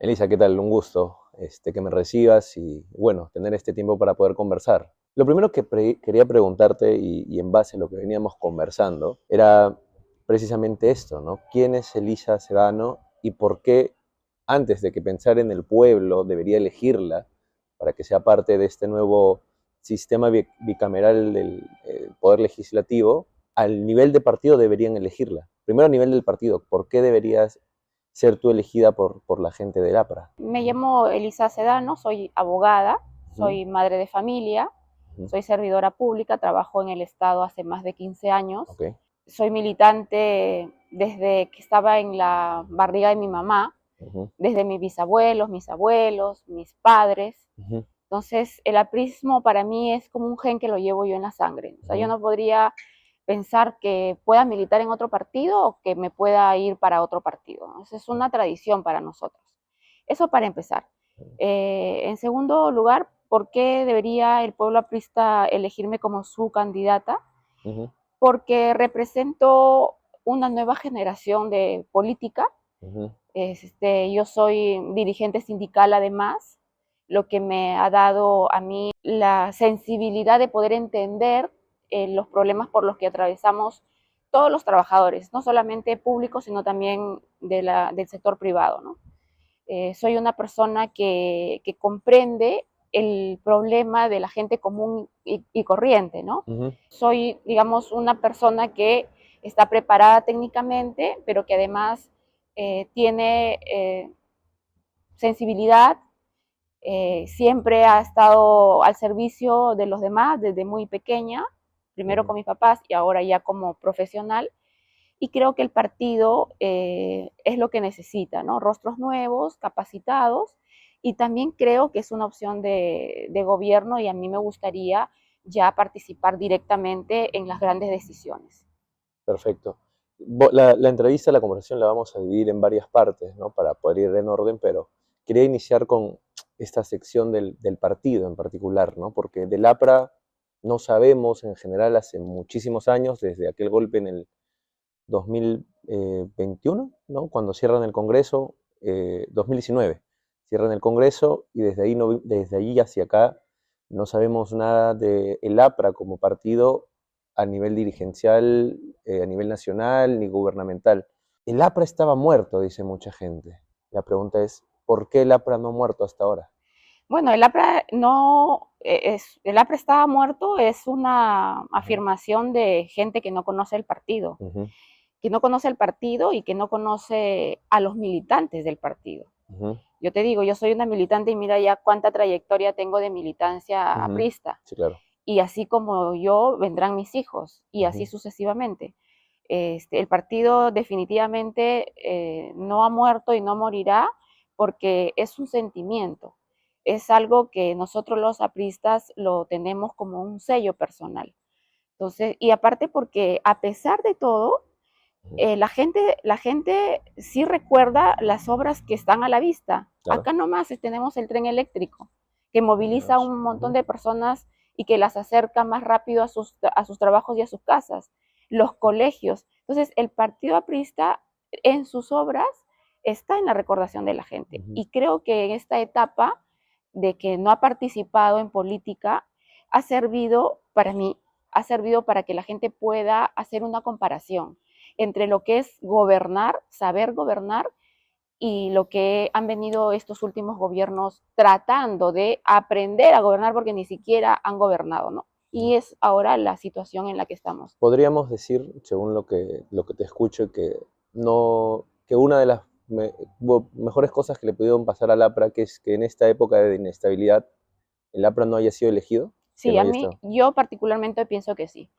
Elisa, ¿qué tal? Un gusto que me recibas y, bueno, tener este tiempo para poder conversar. Lo primero que quería preguntarte, y en base a lo que veníamos conversando, era precisamente esto, ¿no? ¿Quién es Elisa Sedano y por qué, antes de que pensar en el pueblo, debería elegirla para que sea parte de este nuevo sistema bicameral del poder legislativo? Al nivel de partido deberían elegirla. Primero a nivel del partido, ¿por qué deberías ser tú elegida por la gente del APRA? Me llamo Elisa Sedano, soy abogada, Ujú, soy madre de familia, ujú. soy servidora pública, trabajo en el Estado hace más de 15 años. Ok. Soy militante desde que estaba en la barriga de mi mamá, Ujú, desde mis abuelos, mis padres. ujú, Entonces, el aprismo para mí es como un gen que lo llevo yo en la sangre. O sea, yo ujú. no podría pensar que pueda militar en otro partido o que me pueda ir para otro partido. Esa es una tradición para nosotros. Eso para empezar. En segundo lugar, ¿por qué debería el pueblo aprista elegirme como su candidata? Ujú, Porque represento una nueva generación de política. ujú, Yo soy dirigente sindical además, lo que me ha dado a mí la sensibilidad de poder entender los problemas por los que atravesamos todos los trabajadores, no solamente públicos, sino también del sector privado, ¿no? Soy una persona que comprende el problema de la gente común y corriente, ¿no? ujú, Soy, digamos, una persona que está preparada técnicamente, pero que además tiene sensibilidad, siempre ha estado al servicio de los demás desde muy pequeña, primero ujú. con mis papás y ahora ya como profesional. Y creo que el partido es lo que necesita, ¿no? Rostros nuevos, capacitados, y también creo que es una opción de gobierno y a mí me gustaría ya participar directamente en las grandes decisiones. Perfecto. La entrevista, la conversación la vamos a dividir en varias partes, ¿no? Para poder ir en orden, pero quería iniciar con esta sección del partido en particular, ¿no? Porque del APRA no sabemos en general hace muchísimos años, desde aquel golpe en el 2021, ¿no? Cuando cierran el Congreso, 2019, cierran el Congreso y desde ahí, no, desde ahí hacia acá no sabemos nada de el APRA como partido a nivel dirigencial, a nivel nacional ni gubernamental. El APRA estaba muerto, dice mucha gente. La pregunta es, ¿por qué el APRA no ha muerto hasta ahora? Bueno, el APRA no el APRA estaba muerto es una Ujú, afirmación de gente que no conoce el partido, ujú, y que no conoce a los militantes del partido. ujú, Yo te digo, yo soy una militante y mira ya cuánta trayectoria tengo de militancia ujú. aprista. Sí, claro. Y así como yo, vendrán mis hijos y así Ujú, sucesivamente. El partido definitivamente no ha muerto y no morirá porque es un sentimiento, es algo que nosotros los apristas lo tenemos como un sello personal. Entonces, y aparte porque a pesar de todo, ujú. la gente sí recuerda las obras que están a la vista. Claro. Acá nomás tenemos el tren eléctrico, que moviliza a Hermoso. un montón Ujú, de personas y que las acerca más rápido a sus trabajos y a sus casas. Los colegios. Entonces, el partido aprista en sus obras está en la recordación de la gente. ujú. Y creo que en esta etapa de que no ha participado en política, ha servido para mí, ha servido para que la gente pueda hacer una comparación entre lo que es gobernar, saber gobernar, y lo que han venido estos últimos gobiernos tratando de aprender a gobernar porque ni siquiera han gobernado, ¿no? Y es ahora la situación en la que estamos. Podríamos decir, según lo que te escucho, que, no, que una de las mejores cosas que le pudieron pasar al APRA, que es que en esta época de inestabilidad el APRA no haya sido elegido, que Sí, no a haya mí, estado. yo particularmente pienso que sí.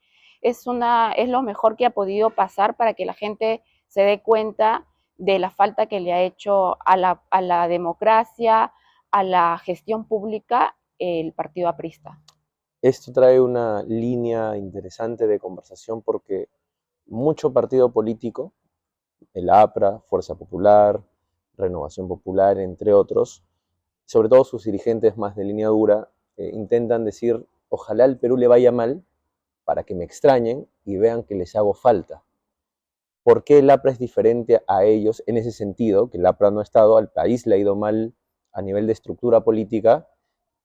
Es lo mejor que ha podido pasar para que la gente se dé cuenta de la falta que le ha hecho a la democracia, a la gestión pública, el partido aprista. Esto trae una línea interesante de conversación porque mucho partido político, el APRA, Fuerza Popular, Renovación Popular, entre otros, sobre todo sus dirigentes más de línea dura, intentan decir, ojalá al Perú le vaya mal para que me extrañen y vean que les hago falta. ¿Por qué el APRA es diferente a ellos en ese sentido? Que el APRA no ha estado, al país le ha ido mal a nivel de estructura política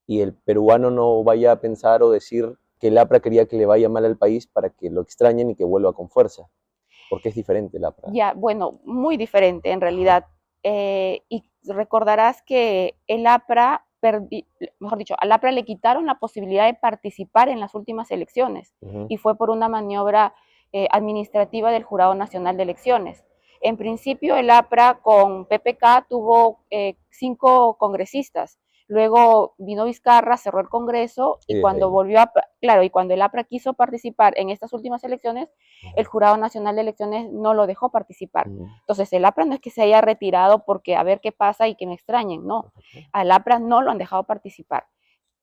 y el peruano no vaya a pensar o decir que el APRA quería que le vaya mal al país para que lo extrañen y que vuelva con fuerza. ¿Por qué es diferente el APRA? Ya, bueno, muy diferente en Ajá. realidad. Y recordarás que el APRA, mejor dicho, al APRA le quitaron la posibilidad de participar en las últimas elecciones Ujú. y fue por una maniobra administrativa del Jurado Nacional de Elecciones. En principio, el APRA con PPK tuvo 5 congresistas. Luego vino Vizcarra, cerró el Congreso Y y desde cuando ahí. volvió a, claro, y cuando el APRA quiso participar en estas últimas elecciones, el Ujú. Jurado Nacional de Elecciones no lo dejó participar. Ujú. Entonces, el APRA no es que se haya retirado porque a ver qué pasa y que me extrañen, no. Al APRA no lo han dejado participar.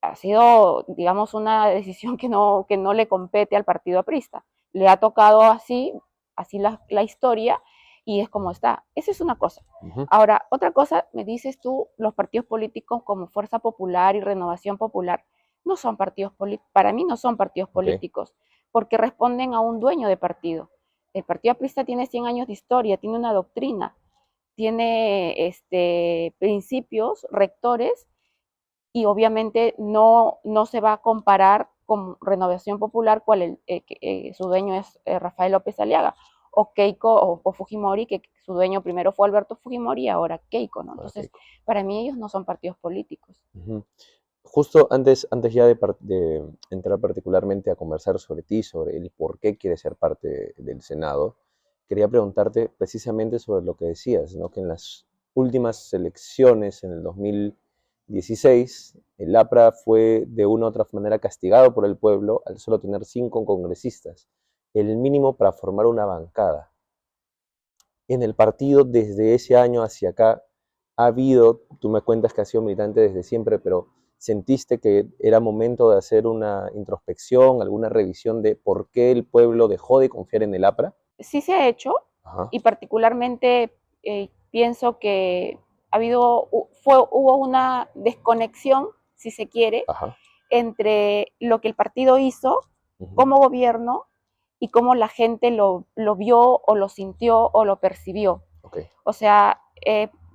Ha sido, digamos, una decisión que no le compete al partido aprista. Le ha tocado así la historia y es como está. Esa es una cosa. Ujú. Ahora, otra cosa, me dices tú, los partidos políticos como Fuerza Popular y Renovación Popular no son partidos políticos, para mí no son partidos Ok. políticos, porque responden a un dueño de partido. El partido aprista tiene 100 años de historia, tiene una doctrina, tiene principios rectores y obviamente no se va a comparar con Renovación Popular, su dueño es Rafael López Aliaga, o Keiko o Fujimori, que su dueño primero fue Alberto Fujimori y ahora Keiko, ¿no? Ahora Entonces, Keiko. para mí ellos no son partidos políticos. Ujú. Justo antes ya de entrar particularmente a conversar sobre ti, sobre el por qué quieres ser parte del Senado, quería preguntarte precisamente sobre lo que decías, ¿no? Que en las últimas elecciones, en el 2016, el APRA fue de una u otra manera castigado por el pueblo al solo tener 5 congresistas, el mínimo para formar una bancada. En el partido, desde ese año hacia acá, ha habido, tú me cuentas que has sido militante desde siempre, pero ¿sentiste que era momento de hacer una introspección, alguna revisión de por qué el pueblo dejó de confiar en el APRA? Sí se ha hecho Ajá. y particularmente pienso que hubo una desconexión, si se quiere, Ajá. entre lo que el partido hizo Ujú. como gobierno y cómo la gente lo vio o lo sintió o lo percibió. Ok. O sea,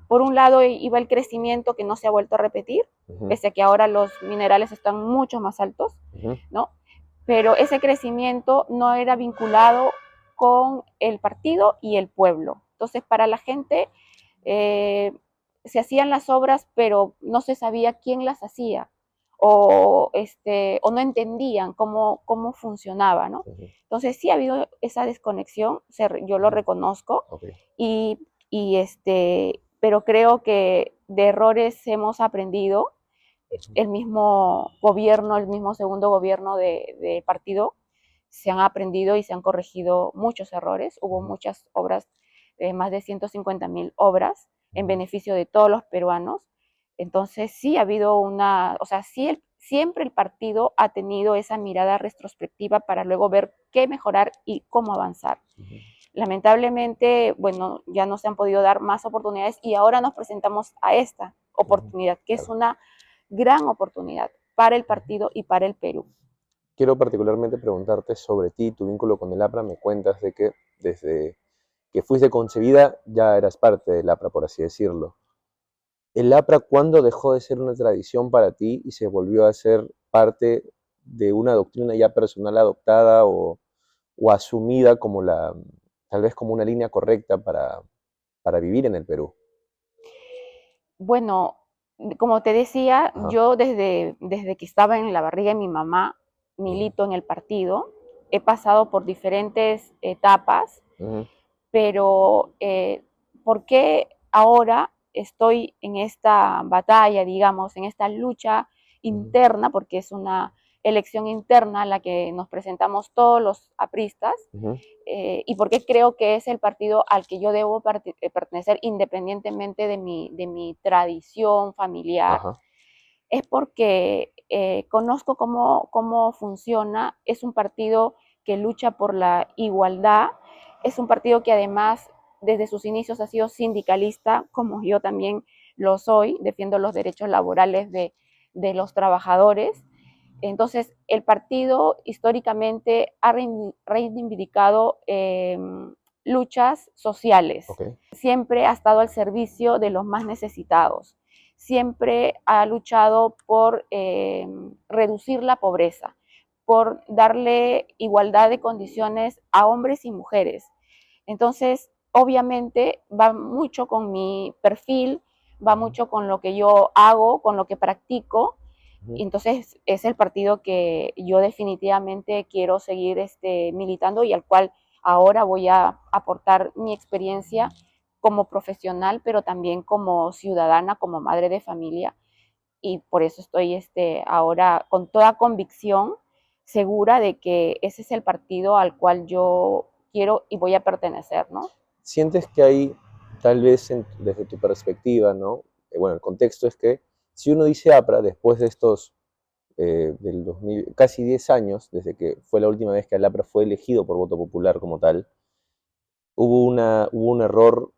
por un lado iba el crecimiento que no se ha vuelto a repetir, Ujú. pese a que ahora los minerales están mucho más altos, Ujú. ¿no? Pero ese crecimiento no era vinculado con el partido y el pueblo. Entonces, para la gente eh, se hacían las obras, pero no se sabía quién las hacía o no entendían cómo funcionaba, ¿no? Ujú. Entonces sí ha habido esa desconexión, yo lo Ujú. reconozco, Ok. y, pero creo que de errores hemos aprendido. Ujú. El mismo gobierno, el mismo segundo gobierno de partido, se han aprendido y se han corregido muchos errores. Hubo Ujú. muchas obras, más de 150.000 obras en Ujú. beneficio de todos los peruanos. Entonces sí ha habido o sea, siempre el partido ha tenido esa mirada retrospectiva para luego ver qué mejorar y cómo avanzar. Ujú. Lamentablemente, bueno, ya no se han podido dar más oportunidades y ahora nos presentamos a esta Ujú. oportunidad, que es Claro. una gran oportunidad para el Ujú. partido y para el Perú. Quiero particularmente preguntarte sobre ti, tu vínculo con el APRA. Me cuentas de que desde que fuiste concebida ya eras parte del APRA, por así decirlo. ¿El APRA cuándo dejó de ser una tradición para ti y se volvió a ser parte de una doctrina ya personal adoptada o asumida como tal vez como una línea correcta para vivir en el Perú? Bueno, como te decía, Ajá. yo desde que estaba en la barriga de mi mamá, Ujú. milito en el partido, he pasado por diferentes etapas, Ujú. pero ¿por qué ahora estoy en esta batalla, digamos, en esta lucha Ujú. interna, porque es una elección interna a la que nos presentamos todos los apristas, Ujú. y por qué creo que es el partido al que yo debo pertenecer independientemente de mi tradición familiar? Ajá. Es porque conozco cómo funciona, es un partido que lucha por la igualdad, es un partido que además desde sus inicios ha sido sindicalista, como yo también lo soy, defiendo los derechos laborales de los trabajadores. Entonces, el partido históricamente ha reivindicado luchas sociales. Ok. Siempre ha estado al servicio de los más necesitados. Siempre ha luchado por reducir la pobreza, por darle igualdad de condiciones a hombres y mujeres. Entonces, obviamente, va mucho con mi perfil, va mucho con lo que yo hago, con lo que practico. Entonces, es el partido que yo definitivamente quiero seguir militando y al cual ahora voy a aportar mi experiencia como profesional, pero también como ciudadana, como madre de familia. Y por eso estoy ahora con toda convicción segura de que ese es el partido al cual yo quiero y voy a pertenecer, ¿no? ¿Sientes que hay, tal vez desde tu perspectiva, ¿no? Bueno, el contexto es que si uno dice APRA, después de estos, del 2000, casi 10 años, desde que fue la última vez que el APRA fue elegido por voto popular como tal, hubo un error,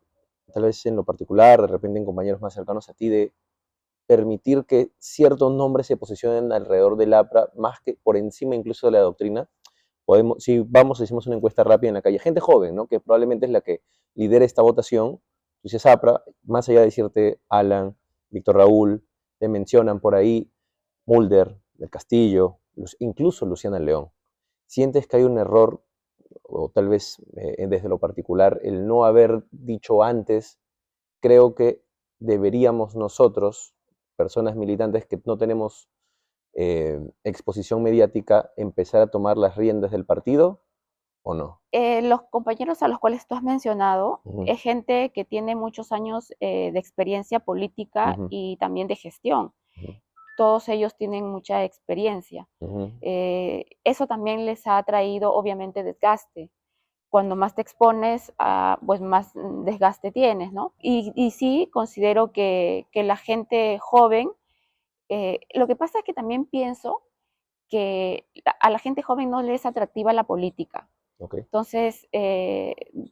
tal vez en lo particular, de repente en compañeros más cercanos a ti, de permitir que ciertos nombres se posicionen alrededor del APRA, más que por encima incluso de la doctrina. Podemos, si vamos, hicimos una encuesta rápida en la calle, gente joven, ¿no? Que probablemente es la que lidera esta votación. Tú dices APRA, más allá de decirte Alan, Víctor Raúl, te mencionan por ahí Mulder, del Castillo, incluso Luciana León. ¿Sientes que hay un error, o tal vez desde lo particular, el no haber dicho antes, creo que deberíamos nosotros, personas militantes que no tenemos exposición mediática, empezar a tomar las riendas del partido o no? Los compañeros a los cuales tú has mencionado Ujú, es gente que tiene muchos años de experiencia política ujú, y también de gestión. ujú, Todos ellos tienen mucha experiencia. ujú, Eso también les ha traído obviamente desgaste. Cuando más te expones, pues más desgaste tienes, ¿no? Y sí considero que la gente joven, lo que pasa es que también pienso que a la gente joven no le es atractiva la política. ok, Entonces,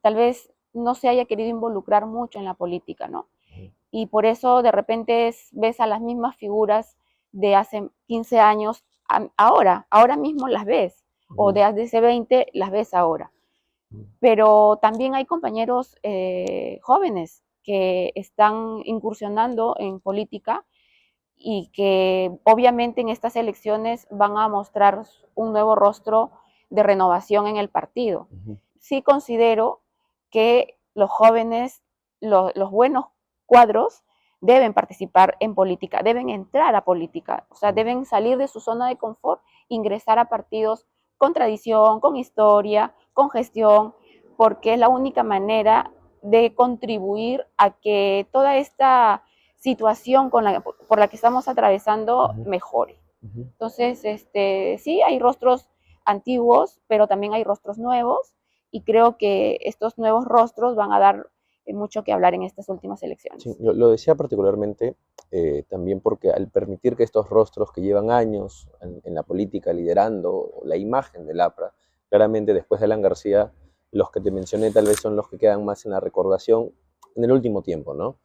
tal vez no se haya querido involucrar mucho en la política, ¿no? ujú, Y por eso de repente ves a las mismas figuras de hace 15 años, ahora mismo las ves, o ujú, de hace 20 las ves ahora. ujú, Pero también hay compañeros jóvenes que están incursionando en política y que obviamente en estas elecciones van a mostrar un nuevo rostro de renovación en el partido. ujú, Sí considero que los jóvenes, los buenos cuadros, deben participar en política, deben entrar a política, o sea, ujú. deben salir de su zona de confort, ingresar a partidos con tradición, con historia, con gestión, porque es la única manera de contribuir a que toda esta situación por la que estamos atravesando Ujú, mejore. ujú. Entonces, sí, hay rostros antiguos, pero también hay rostros nuevos y creo que estos nuevos rostros van a dar mucho que hablar en estas últimas Sí, elecciones. lo decía particularmente también porque al permitir que estos rostros que llevan años en la política liderando la imagen del APRA, claramente después de Alan García, los que te mencioné tal vez son los que quedan más en la recordación en el último tiempo, ¿no?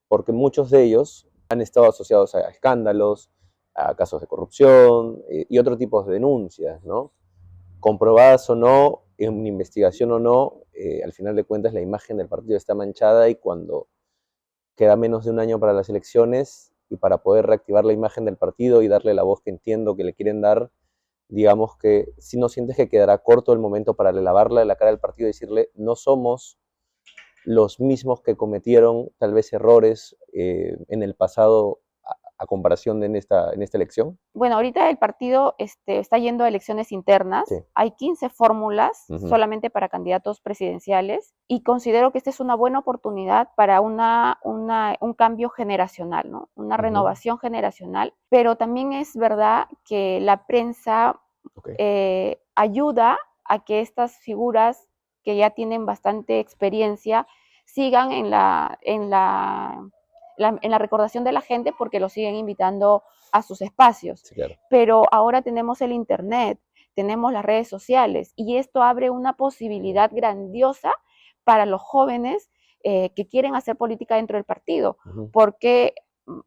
Porque muchos de ellos han estado asociados a escándalos, a casos de corrupción y otro tipo de denuncias, ¿no? Comprobadas o no, en una investigación o no, al final de cuentas la imagen del partido está manchada y cuando queda menos de un año para las elecciones y para poder reactivar la imagen del partido y darle la voz que entiendo que le quieren dar, digamos que si no sientes que quedará corto el momento para lavarle la cara al partido y decirle no somos los mismos que cometieron tal vez errores en el pasado a comparación de en esta elección. Bueno, ahorita el partido está yendo a elecciones Sí. internas. Hay 15 fórmulas Ujú, solamente para candidatos presidenciales y considero que esta es una buena oportunidad para un cambio generacional, ¿no? Una ujú, renovación generacional. Pero también es verdad que la prensa ok, ayuda a que estas figuras que ya tienen bastante experiencia sigan en la recordación de la gente porque lo siguen invitando a sus espacios. sí, claro. Pero ahora tenemos el Internet, tenemos las redes sociales y esto abre una posibilidad grandiosa para los jóvenes que quieren hacer política dentro del partido, Ujú, porque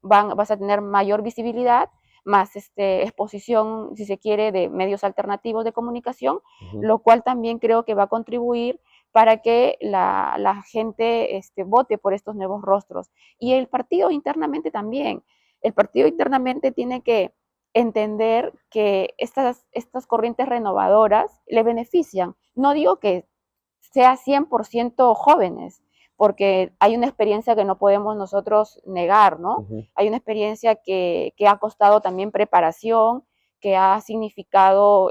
vas a tener mayor visibilidad, más exposición, si se quiere, de medios alternativos de comunicación, ujú, lo cual también creo que va a contribuir para que la gente vote por estos nuevos rostros. Y el partido internamente también. El partido internamente tiene que entender que estas corrientes renovadoras le benefician. No digo que sea 100% jóvenes, porque hay una experiencia que no podemos nosotros negar, ¿no? Ujú, Hay una experiencia que ha costado también preparación, que ha significado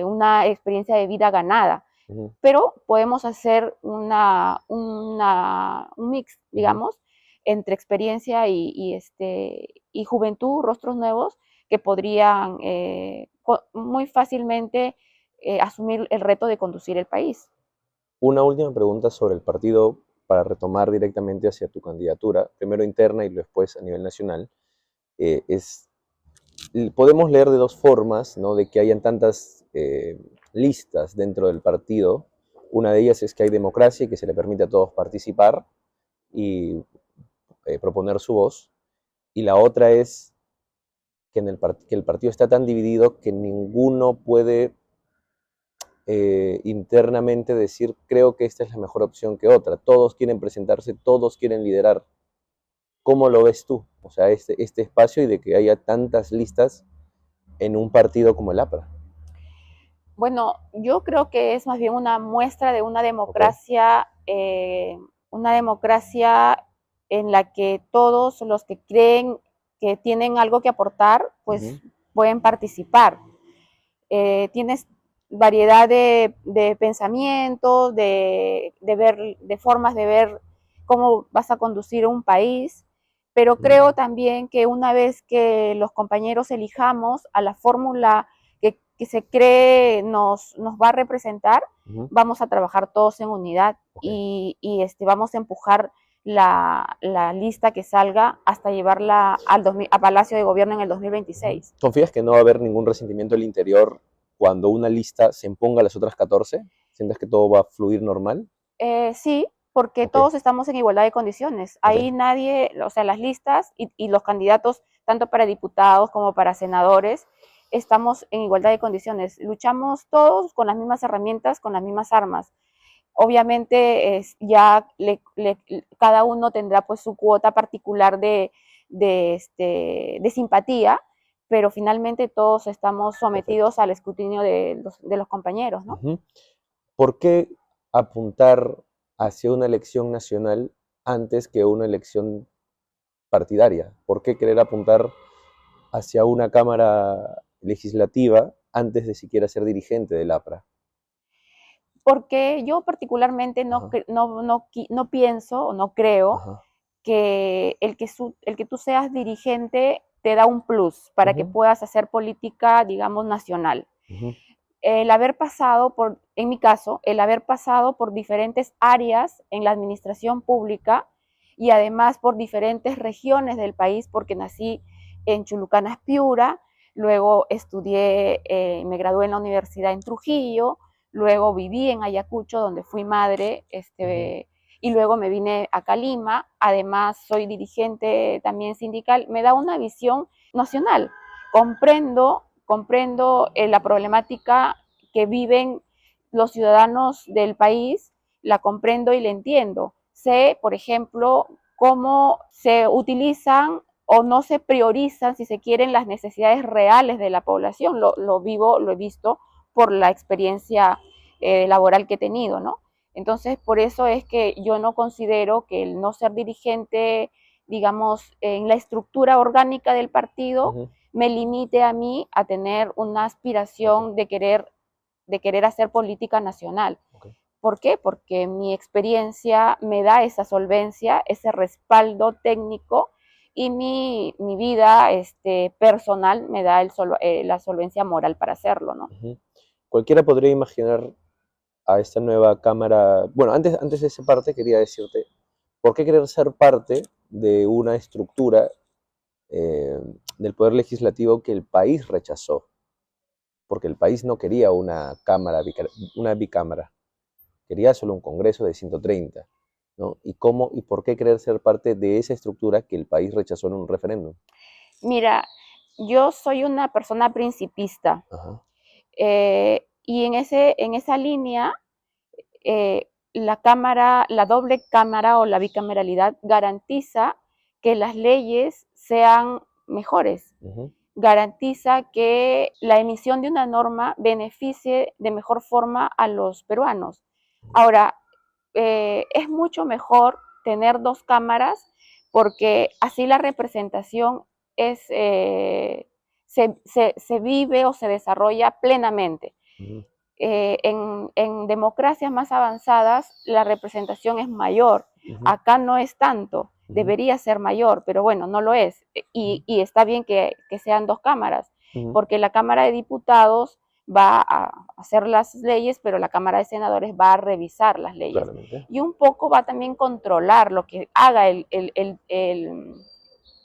una experiencia de vida ganada, ujú, pero podemos hacer un mix, ujú. digamos, entre experiencia y juventud, rostros nuevos, que podrían muy fácilmente asumir el reto de conducir el país. Una última pregunta sobre el partido para retomar directamente hacia tu candidatura, primero interna y después a nivel nacional. Es podemos leer de dos formas, ¿no? De que hayan tantas listas dentro del partido. Una de ellas es que hay democracia y que se le permite a todos participar y proponer su voz. Y la otra es que, que el partido está tan dividido que ninguno puede internamente decir, creo que esta es la mejor opción que otra. Todos quieren presentarse, todos quieren liderar. ¿Cómo lo ves tú? O sea, este espacio y de que haya tantas listas en un partido como el APRA. Bueno, yo creo que es más bien una muestra de ¿Ok? una democracia en la que todos los que creen que tienen algo que aportar, Ujú, pues pueden participar. Tienes variedad de pensamientos, de formas de ver cómo vas a conducir un país, pero ujú, creo también que una vez que los compañeros elijamos a la fórmula que se cree nos va a representar, ujú. vamos a trabajar todos en unidad Ok. y vamos a empujar la lista que salga hasta llevarla a Palacio de Gobierno en el Ujú. 2026. ¿Confías que no va a haber ningún resentimiento al interior cuando una lista se imponga a las otras 14? ¿Sientes que todo va a fluir normal? Sí, porque Ok, todos estamos en igualdad de condiciones. ok. Ahí nadie, o sea, las listas y los candidatos, tanto para diputados como para senadores, estamos en igualdad de condiciones. Luchamos todos con las mismas herramientas, con las mismas armas. Obviamente cada uno tendrá pues su cuota particular de simpatía, pero finalmente todos estamos Perfecto. sometidos al escrutinio de los compañeros, ¿no? Ujú. ¿Por qué apuntar hacia una elección nacional antes que una elección partidaria? ¿Por qué querer apuntar hacia una cámara legislativa antes de siquiera ser dirigente del APRA? Porque yo particularmente Ajá, no pienso o no creo ajá. que el que tú seas dirigente te da un plus para que Ujú, puedas hacer política, digamos, nacional. ujú, El haber pasado por, en mi caso, el haber pasado por diferentes áreas en la administración pública y además por diferentes regiones del país, porque nací en Chulucanas, Piura, luego estudié, me gradué en la universidad en Trujillo, luego viví en Ayacucho, donde fui madre, ujú. y luego me vine a Calima, además soy dirigente también sindical, me da una visión nacional. Comprendo la problemática que viven los ciudadanos del país, la comprendo y la entiendo. Sé, por ejemplo, cómo se utilizan o no se priorizan, si se quieren, las necesidades reales de la población. Lo vivo, lo he visto por la experiencia laboral que he tenido, ¿no? Entonces, por eso es que yo no considero que el no ser dirigente, digamos, en la estructura orgánica del partido, Ujú, me limite a mí a tener una ok, aspiración de querer hacer política nacional. ok. ¿Por qué? Porque mi experiencia me da esa solvencia, ese respaldo técnico y mi vida personal me da la solvencia moral para hacerlo, ¿no? Ujú. Cualquiera podría imaginar a esta nueva Cámara. Bueno, antes de esa parte quería decirte, ¿por qué querer ser parte de una estructura eh, del Poder Legislativo que el país rechazó? Porque el país no quería una cámara, una bicámara, quería solo un Congreso de 130, ¿no? ¿Y cómo y por qué querer ser parte de esa estructura que el país rechazó en un referéndum? Mira, yo soy una persona principista Ajá, y en esa línea la doble cámara o la bicameralidad garantiza que las leyes sean mejores, garantiza que la emisión de una norma beneficie de mejor forma a los peruanos. Ahora, es mucho mejor tener dos cámaras porque así la representación es, se vive o se desarrolla plenamente. En democracias más avanzadas la representación es mayor, acá no es tanto, debería ser mayor, pero bueno, no lo es, y está bien que sean dos cámaras, porque la Cámara de Diputados va a hacer las leyes, pero la Cámara de Senadores va a revisar las leyes. Claramente. Y un poco va también a controlar lo que haga el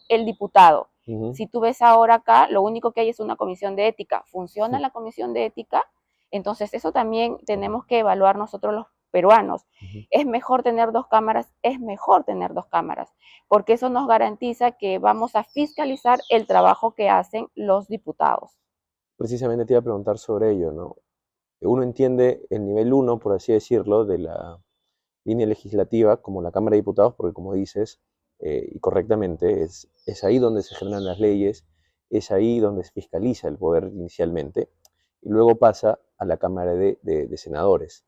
diputado. Si tú ves ahora acá, lo único que hay es una comisión de ética. ¿Funciona la comisión de ética? Entonces eso también tenemos que evaluar nosotros los peruanos. ¿Es mejor tener dos cámaras? Es mejor tener dos cámaras, porque eso nos garantiza que vamos a fiscalizar el trabajo que hacen los diputados. Precisamente te iba a preguntar sobre ello, ¿no? Uno entiende el nivel 1, por así decirlo, de la línea legislativa como la Cámara de Diputados, porque como dices, y correctamente, es ahí donde se generan las leyes, es ahí donde se fiscaliza el poder inicialmente, y luego pasa a la Cámara de Senadores,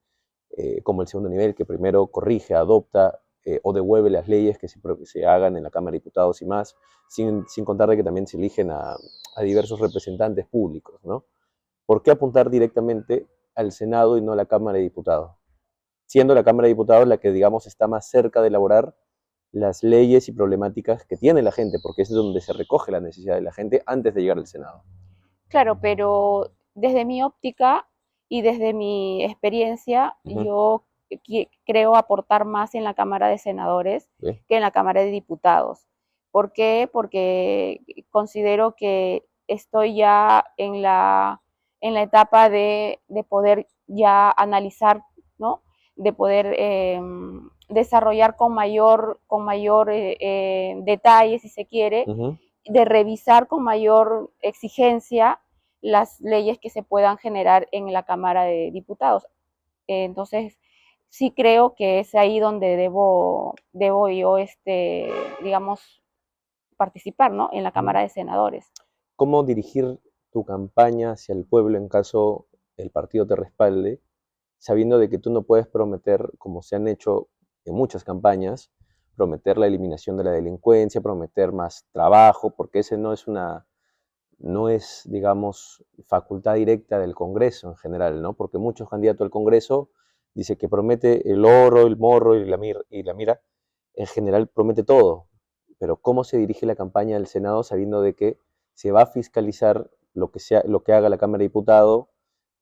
como el segundo nivel, que primero corrige, adopta o devuelve las leyes que se hagan en la Cámara de Diputados y más, sin contar de que también se eligen a diversos representantes públicos, ¿no? ¿Por qué apuntar directamente al Senado y no a la Cámara de Diputados? Siendo la Cámara de Diputados la que, digamos, está más cerca de elaborar las leyes y problemáticas que tiene la gente, porque es donde se recoge la necesidad de la gente antes de llegar al Senado. Claro, pero desde mi óptica y desde mi experiencia, yo creo aportar más en la Cámara de Senadores que en la Cámara de Diputados. ¿Por qué? Porque considero que estoy ya en la etapa de poder ya analizar, ¿no? De poder desarrollar con mayor detalle, si se quiere, de revisar con mayor exigencia las leyes que se puedan generar en la Cámara de Diputados. Entonces, sí creo que es ahí donde debo yo, digamos, participar, ¿no? En la Cámara de Senadores. ¿Cómo dirigir tu campaña hacia el pueblo en caso el partido te respalde, sabiendo de que tú no puedes prometer, como se han hecho en muchas campañas, prometer la eliminación de la delincuencia, prometer más trabajo, porque ese no es, digamos, facultad directa del Congreso en general, ¿no? Porque muchos candidatos al Congreso dice que promete el oro, el morro y la mira, en general promete todo, pero ¿cómo se dirige la campaña del Senado sabiendo de que se va a fiscalizar lo que haga la Cámara de Diputados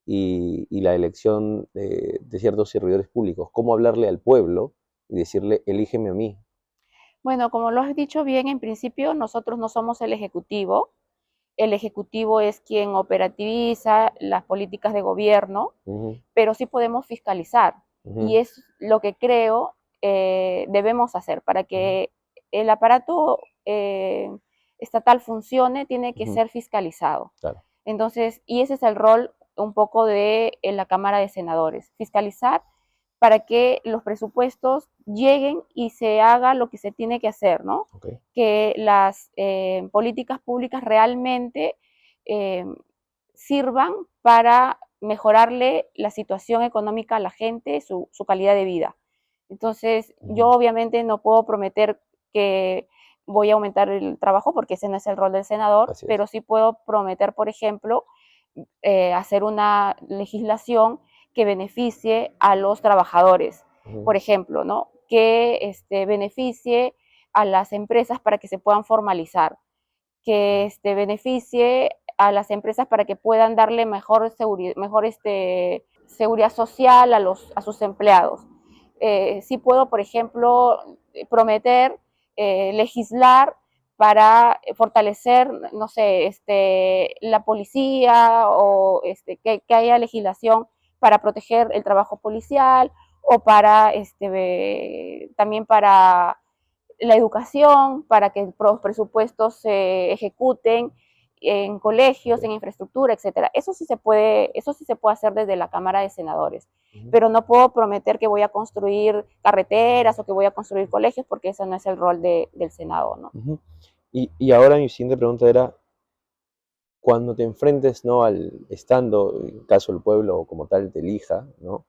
y la elección de ciertos servidores públicos? ¿Cómo hablarle al pueblo y decirle, elígeme a mí? Bueno, como lo has dicho bien, en principio nosotros no somos el Ejecutivo. El Ejecutivo es quien operativiza las políticas de gobierno, pero sí podemos fiscalizar. Y es lo que creo debemos hacer para que el aparato estatal funcione, tiene que ser fiscalizado. Claro. Entonces, y ese es el rol un poco de la Cámara de Senadores, fiscalizar para que los presupuestos lleguen y se haga lo que se tiene que hacer, ¿no? Que las políticas públicas realmente sirvan para mejorarle la situación económica a la gente, su calidad de vida. Entonces, yo obviamente no puedo prometer que voy a aumentar el trabajo porque ese no es el rol del senador, pero sí puedo prometer, por ejemplo, hacer una legislación que beneficie a los trabajadores, por ejemplo, ¿no? Que beneficie a las empresas para que se puedan formalizar, que beneficie a las empresas para que puedan darle mejor seguridad social a sus empleados. Sí puedo, por ejemplo, prometer legislar para fortalecer, no sé, la policía o que haya legislación para proteger el trabajo policial o para también para la educación, para que los presupuestos se ejecuten en colegios, en infraestructura, etcétera. Eso sí se puede hacer desde la Cámara de Senadores. Pero no puedo prometer que voy a construir carreteras o que voy a construir colegios, porque ese no es el rol del Senado, ¿no? Y ahora mi siguiente pregunta era, cuando te enfrentes, ¿no?, estando, en caso el pueblo como tal te elija, ¿no?,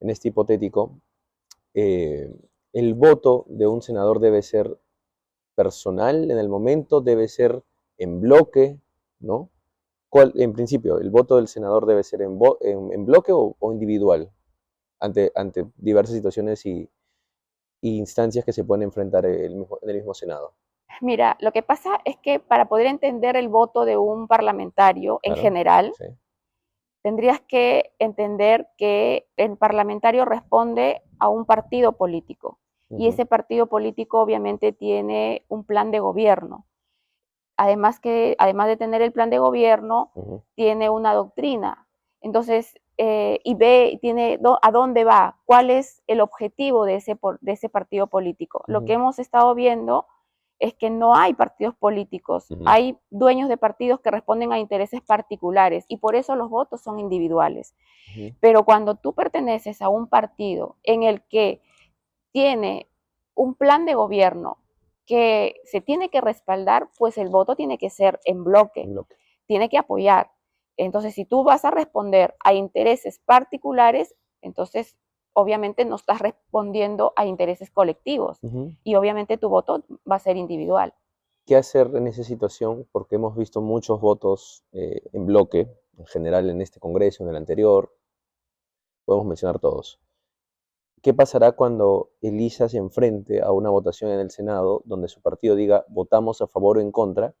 en este hipotético, el voto de un senador debe ser personal en el momento, debe ser en bloque, ¿no? En principio, ¿el voto del senador debe ser en bloque o individual ante diversas situaciones y instancias que se pueden enfrentar en el mismo Senado? Mira, lo que pasa es que para poder entender el voto de un parlamentario en Claro, general, sí. tendrías que entender que el parlamentario responde a un partido político y ese partido político obviamente tiene un plan de gobierno. Además de tener el plan de gobierno, tiene una doctrina. Entonces, tiene a dónde va, cuál es el objetivo de ese partido político. Lo que hemos estado viendo es que no hay partidos políticos, hay dueños de partidos que responden a intereses particulares y por eso los votos son individuales. Pero cuando tú perteneces a un partido en el que tiene un plan de gobierno que se tiene que respaldar, pues el voto tiene que ser en bloque, tiene que apoyar. Entonces, si tú vas a responder a intereses particulares, entonces obviamente no estás respondiendo a intereses colectivos y obviamente tu voto va a ser individual. ¿Qué hacer en esa situación? Porque hemos visto muchos votos en bloque, en general en este Congreso, en el anterior, podemos mencionar todos. ¿Qué pasará cuando Elisa se enfrente a una votación en el Senado donde su partido diga votamos a favor o en contra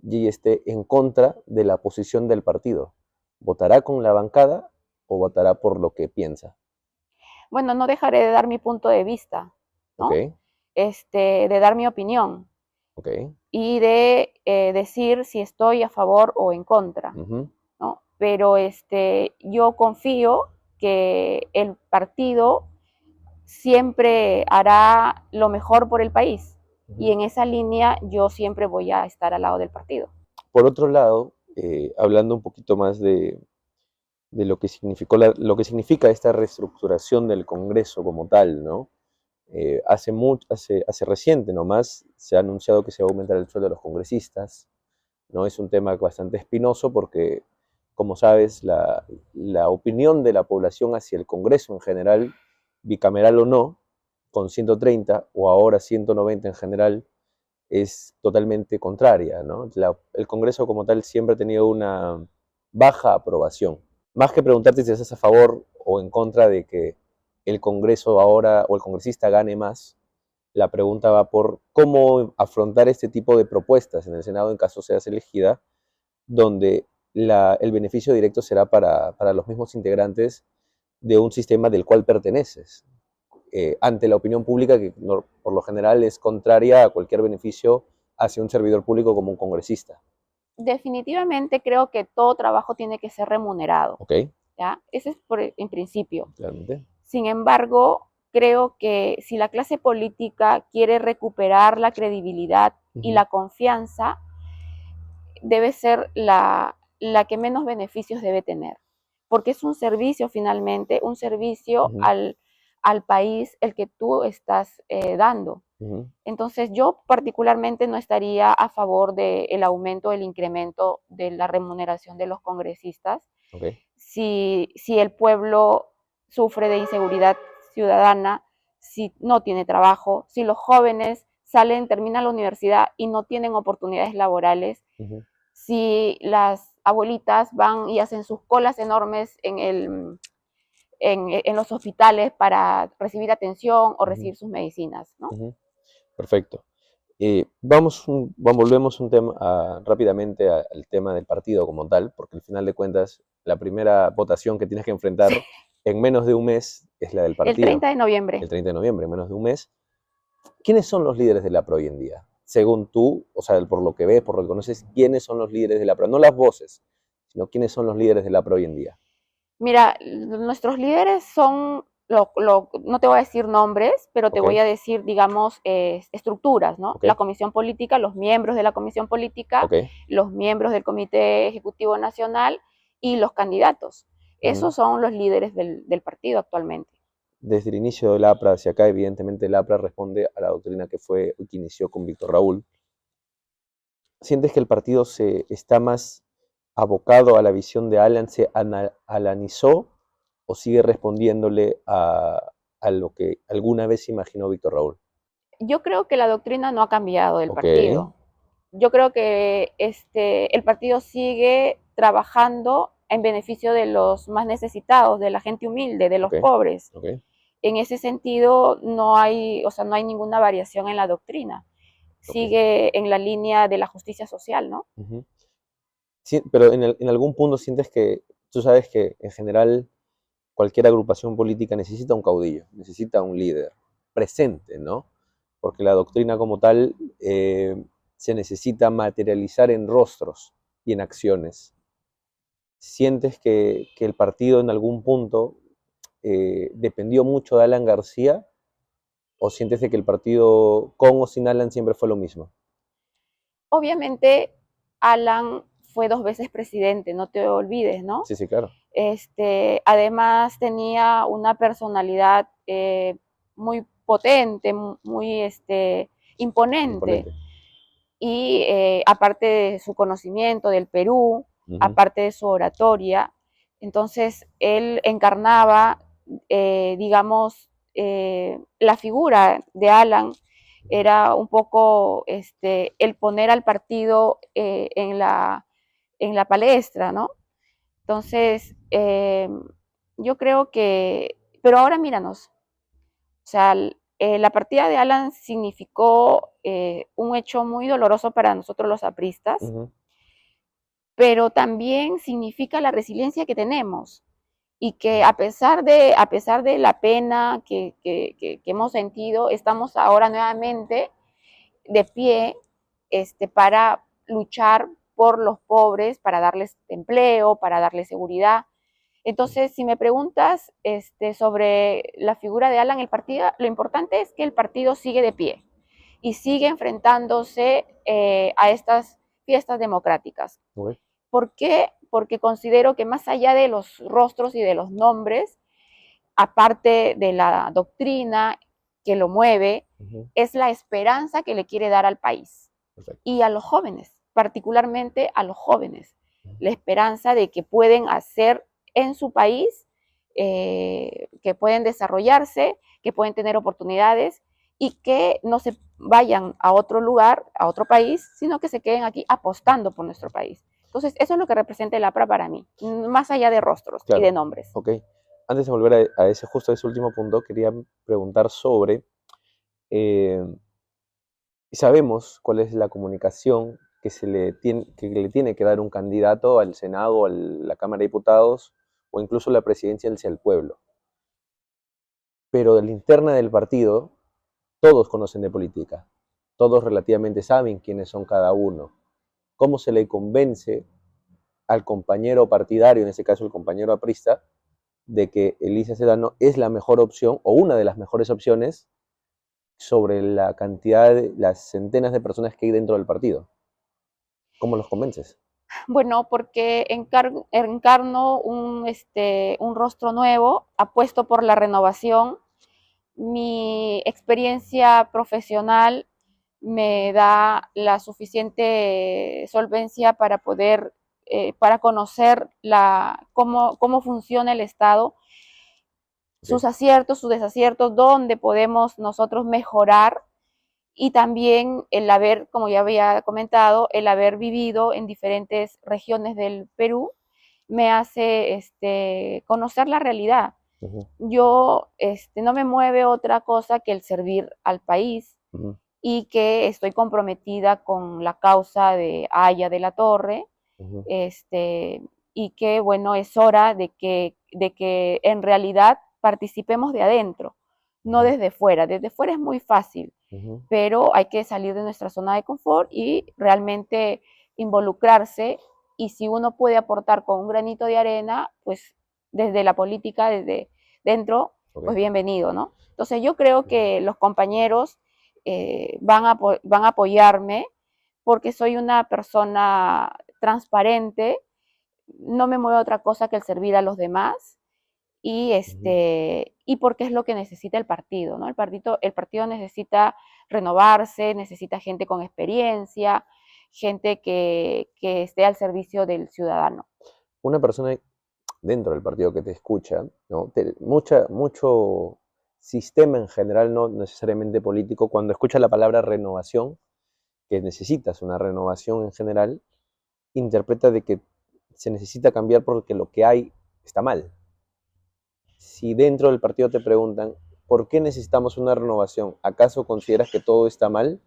y esté en contra de la posición del partido? ¿Votará con la bancada o votará por lo que piensa? Bueno, no dejaré de dar mi punto de vista, ¿no? Ok, De dar mi opinión ok. y de decir si estoy a favor o en contra, ¿no? Pero yo confío que el partido siempre hará lo mejor por el país y en esa línea yo siempre voy a estar al lado del partido. Por otro lado, hablando un poquito más de lo que lo que significa esta reestructuración del Congreso como tal, ¿no? Hace reciente nomás se ha anunciado que se va a aumentar el sueldo de los congresistas, ¿no? Es un tema bastante espinoso porque, como sabes, la opinión de la población hacia el Congreso en general, bicameral o no, con 130 o ahora 190 en general, es totalmente contraria, ¿no? El Congreso como tal siempre ha tenido una baja aprobación. Más que preguntarte si estás a favor o en contra de que el Congreso ahora o el congresista gane más, la pregunta va por cómo afrontar este tipo de propuestas en el Senado en caso seas elegida, donde el beneficio directo será para los mismos integrantes de un sistema del cual perteneces, ante la opinión pública que por lo general es contraria a cualquier beneficio hacia un servidor público como un congresista. Definitivamente creo que todo trabajo tiene que ser remunerado, ¿Ok? ¿ya? Ese es en principio. Claramente. Sin embargo, creo que si la clase política quiere recuperar la credibilidad y la confianza, debe ser la que menos beneficios debe tener, porque es un servicio finalmente, un servicio al país el que tú estás dando. Entonces yo particularmente no estaría a favor del aumento, el incremento de la remuneración de los congresistas. Okay. Si el pueblo sufre de inseguridad ciudadana, si no tiene trabajo, si los jóvenes terminan la universidad y no tienen oportunidades laborales, si las abuelitas van y hacen sus colas enormes en los hospitales para recibir atención o recibir sus medicinas, ¿no? Perfecto. Volvemos rápidamente al tema del partido como tal, porque al final de cuentas la primera votación que tienes que enfrentar en menos de un mes es la del partido. El 30 de noviembre. El 30 de noviembre, en menos de un mes. ¿Quiénes son los líderes del APRA hoy en día? Según tú, o sea, por lo que ves, por lo que conoces, ¿quiénes son los líderes del APRA? No las voces, sino quiénes son los líderes del APRA hoy en día. Mira, nuestros líderes son no te voy a decir nombres, pero te Ok, voy a decir, digamos, estructuras, ¿no? ok, La comisión política, los miembros de la comisión política, ok. los miembros del Comité Ejecutivo Nacional y los candidatos. Ujú. Esos son los líderes del partido actualmente. Desde el inicio del APRA hacia acá, evidentemente el APRA responde a la doctrina que inició con Víctor Raúl. ¿Sientes que el partido se está más abocado a la visión de Alan, se alanizó o sigue respondiéndole a lo que alguna vez imaginó Víctor Raúl? Yo creo que la doctrina no ha cambiado del Ok, partido. Yo creo que el partido sigue trabajando en beneficio de los más necesitados, de la gente humilde, de ok, los pobres. ok, En ese sentido, no hay, o sea, no hay ninguna variación en la doctrina. ok. Sigue en la línea de la justicia social, ¿no? Ujú. Sí, pero en algún punto sientes que, tú sabes que en general cualquier agrupación política necesita un caudillo, necesita un líder presente, ¿no? Porque la doctrina como tal se necesita materializar en rostros y en acciones. ¿Sientes que el partido en algún punto dependió mucho de Alan García o sientes de que el partido con o sin Alan siempre fue lo mismo? Obviamente, Alan fue 2 veces presidente, no te olvides, ¿no? Sí, sí, claro, Además tenía una personalidad muy potente, muy imponente, imponente. y aparte de su conocimiento del Perú, Ujú, aparte de su oratoria, entonces él encarnaba, digamos, la figura de Alan ujú. era un poco el poner al partido en la palestra, ¿no? Entonces, yo creo que, pero ahora míranos, o sea, la partida de Alan significó un hecho muy doloroso para nosotros los apristas, Ujú. pero también significa la resiliencia que tenemos y que Ujú. a pesar de la pena que hemos sentido, estamos ahora nuevamente de pie para luchar por los pobres, para darles empleo, para darles seguridad. Entonces, si me preguntas sobre la figura de Alan, el partido, lo importante es que el partido sigue de pie y sigue enfrentándose a estas fiestas democráticas. Ok. ¿Por qué? Porque considero que más allá de los rostros y de los nombres, aparte de la doctrina que lo mueve, Ujú. es la esperanza que le quiere dar al país Perfecto. y a los jóvenes, particularmente a los jóvenes, Ujú. la esperanza de que pueden hacer en su país, que pueden desarrollarse, que pueden tener oportunidades y que no se vayan a otro lugar, a otro país, sino que se queden aquí apostando por nuestro país. Entonces, eso es lo que representa el APRA para mí, más allá de rostros y de Claro, nombres. ok. Antes de volver a ese, justo a ese último punto, quería preguntar sobre, eh, sabemos cuál es la comunicación que le tiene que dar un candidato al Senado, a la Cámara de Diputados o incluso la presidencia hacia el pueblo. Pero de la interna del partido, todos conocen de política, todos relativamente saben quiénes son cada uno. ¿Cómo se le convence al compañero partidario, en ese caso el compañero aprista, de que Elisa Sedano es la mejor opción o una de las mejores opciones sobre la cantidad de las centenas de personas que hay dentro del partido? ¿Cómo los convences? Bueno, porque encarno un rostro nuevo, apuesto por la renovación. Mi experiencia profesional me da la suficiente solvencia para poder, para conocer cómo funciona el Estado, Okay. sus aciertos, sus desaciertos, dónde podemos nosotros mejorar, y también el haber, como ya había comentado, el haber vivido en diferentes regiones del Perú me hace conocer la realidad. Uh -huh. Yo no me mueve otra cosa que el servir al país, Uh -huh. y que estoy comprometida con la causa de Aya de la Torre, Uh -huh. y que bueno, es hora de que en realidad participemos de adentro, Uh no -huh. desde fuera. Desde fuera es muy fácil, Uh -huh. pero hay que salir de nuestra zona de confort y realmente involucrarse, y si uno puede aportar con un granito de arena, pues desde la política, desde dentro, Ok. pues bienvenido, ¿no? Entonces yo creo que los compañeros van a apoyarme porque soy una persona transparente, no me mueve a otra cosa que el servir a los demás Ujú. y porque es lo que necesita el partido, ¿no? El partido necesita renovarse, necesita gente con experiencia, gente que esté al servicio del ciudadano. Una persona dentro del partido que te escucha, ¿no? Mucho sistema en general, no necesariamente político, cuando escucha la palabra renovación, que necesitas una renovación en general, interpreta de que se necesita cambiar porque lo que hay está mal. Si dentro del partido te preguntan, ¿por qué necesitamos una renovación? ¿Acaso consideras que todo está mal?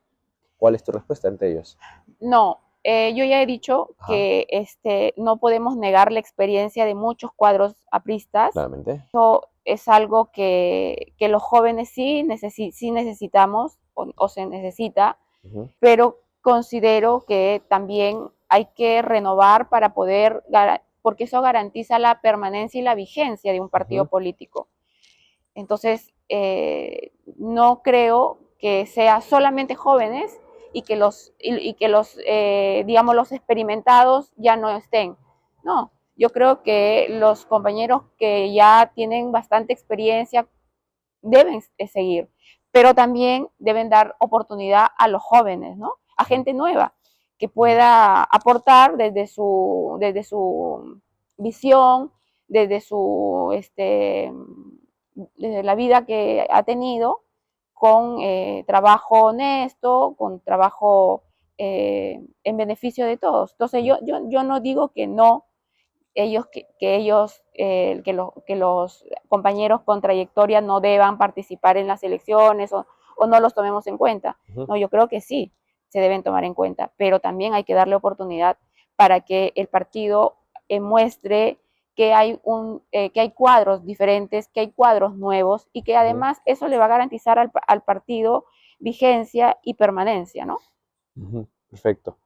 ¿Cuál es tu respuesta ante ellos? No, yo ya he dicho Ajá, que no podemos negar la experiencia de muchos cuadros apristas. claramente. Es algo que los jóvenes sí necesitamos o se necesita, Ujú, pero considero que también hay que renovar para poder, porque eso garantiza la permanencia y la vigencia de un partido ujú, político. Entonces, no creo que sea solamente jóvenes y que los digamos, los experimentados ya no estén. No, yo creo que los compañeros que ya tienen bastante experiencia deben seguir, pero también deben dar oportunidad a los jóvenes, ¿no? A ujú, gente nueva que ujú, pueda aportar desde su visión, desde su desde la vida que ha tenido, con trabajo honesto, con trabajo en beneficio de todos. Entonces ujú, yo no digo que no que los compañeros con trayectoria no deban participar en las elecciones o no los tomemos en cuenta. ujú, No, yo creo que sí se deben tomar en cuenta, pero también hay que darle oportunidad para que el partido muestre que hay cuadros diferentes, que hay cuadros nuevos y que ujú, además eso le va a garantizar al partido vigencia y permanencia, ¿no? ujú. Perfecto.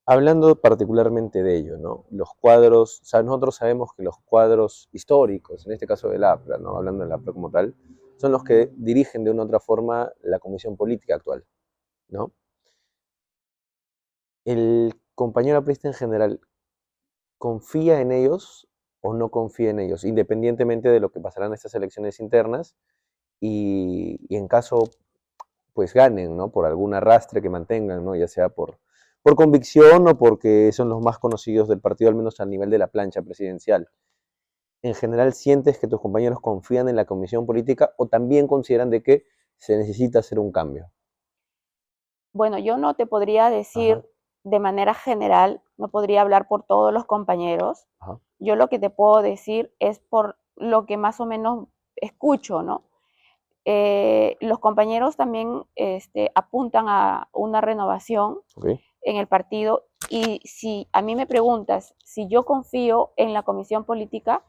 Hablando particularmente de ello, ¿no? Los cuadros, o sea, nosotros sabemos que los cuadros históricos, en este caso del APRA, ¿no? Hablando del APRA como tal, son los que dirigen de una u otra forma la comisión política actual, ¿no? El compañero aprista en general, ¿confía en ellos o no confía en ellos? Independientemente de lo que pasarán en estas elecciones internas y en caso pues ganen, ¿no? Por algún arrastre que mantengan, ¿no? Ya sea por convicción o porque son los más conocidos del partido, al menos a nivel de la plancha presidencial. En general, ¿sientes que tus compañeros confían en la comisión política o también consideran de que se necesita hacer un cambio? Bueno, yo no te podría decir Ajá, de manera general, no podría hablar por todos los compañeros. ajá, Yo lo que te puedo decir es por lo que más o menos escucho, ¿no? Los compañeros también apuntan a una renovación ok, en el partido y si a mí me preguntas si yo confío en la comisión política,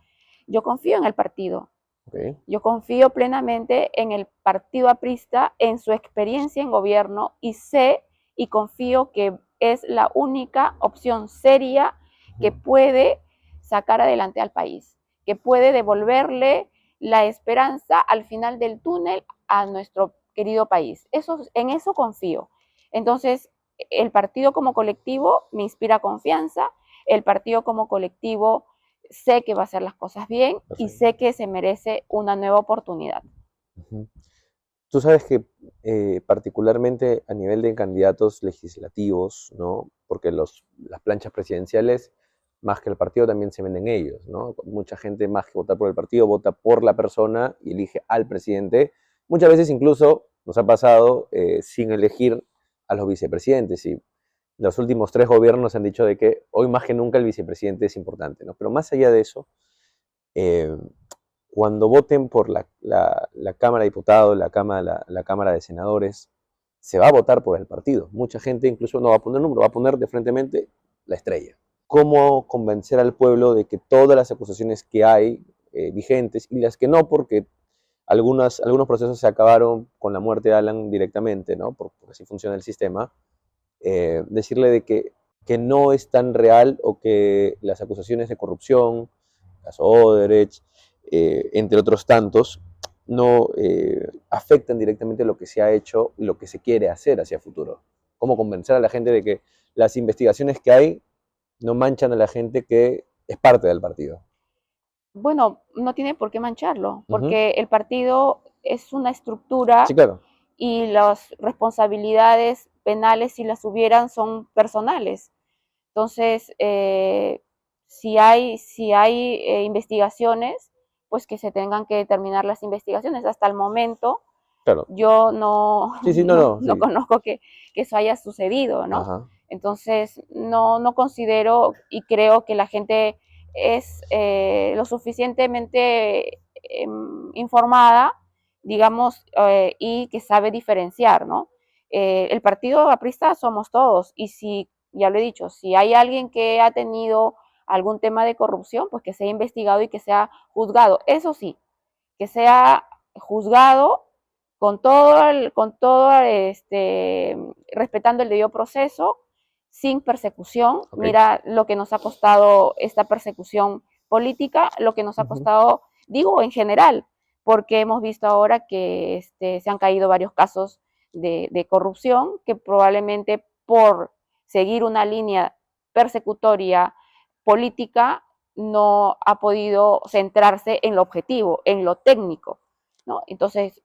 yo confío en el partido. ok, Yo confío plenamente en el partido aprista, en su experiencia en gobierno y sé y confío que es la única opción seria que ujú, puede sacar adelante al país, que puede devolverle la esperanza al final del túnel a nuestro querido país. En eso confío. Entonces, el partido como colectivo me inspira confianza, el partido como colectivo sé que va a hacer las cosas bien y perfecto. sé que se merece una nueva oportunidad. Ujú. Tú sabes que particularmente a nivel de candidatos legislativos, ¿no? Porque las planchas presidenciales, más que el partido, también se venden ellos, ¿no? Mucha gente, más que votar por el partido, vota por la persona y elige al presidente. Muchas veces incluso nos ha pasado sin elegir a los vicepresidentes. Y los últimos tres gobiernos han dicho de que hoy más que nunca el vicepresidente es importante, ¿no? Pero más allá de eso, eh, cuando voten por la Cámara de Diputados, la Cámara de Senadores, se va a votar por el partido. Mucha gente incluso no va a poner número, va a poner de frente la estrella. ¿Cómo convencer al pueblo de que todas las acusaciones que hay vigentes y las que no, porque algunos procesos se acabaron con la muerte de Alan directamente, ¿no? Porque así funciona el sistema, decirle de que no es tan real o que las acusaciones de corrupción, caso Odebrecht, entre otros tantos, no afectan directamente lo que se ha hecho y lo que se quiere hacer hacia futuro. Cómo convencer a la gente de que las investigaciones que hay no manchan a la gente que es parte del partido. Bueno, no tiene por qué mancharlo, Ujú. porque el partido es una estructura Sí, claro. y las responsabilidades penales, si las hubieran, son personales. Entonces, si hay investigaciones, pues que se tengan que determinar las investigaciones. Hasta el momento, Claro. yo no, Sí, sí, no, no, no, no sí. conozco que eso haya sucedido, ¿no? Ajá. Entonces, no considero y creo que la gente es lo suficientemente informada, digamos, y que sabe diferenciar, ¿no? El partido aprista somos todos y si, ya lo he dicho, si hay alguien que ha tenido algún tema de corrupción, pues que sea investigado y que sea juzgado. Eso sí, que sea juzgado respetando el debido proceso, sin persecución. Ok. Mira lo que nos ha costado esta persecución política, lo que nos ha Ujú. costado, digo, en general, porque hemos visto ahora que se han caído varios casos de corrupción que probablemente por seguir una línea persecutoria política no ha podido centrarse en lo objetivo, en lo técnico, ¿no? Entonces,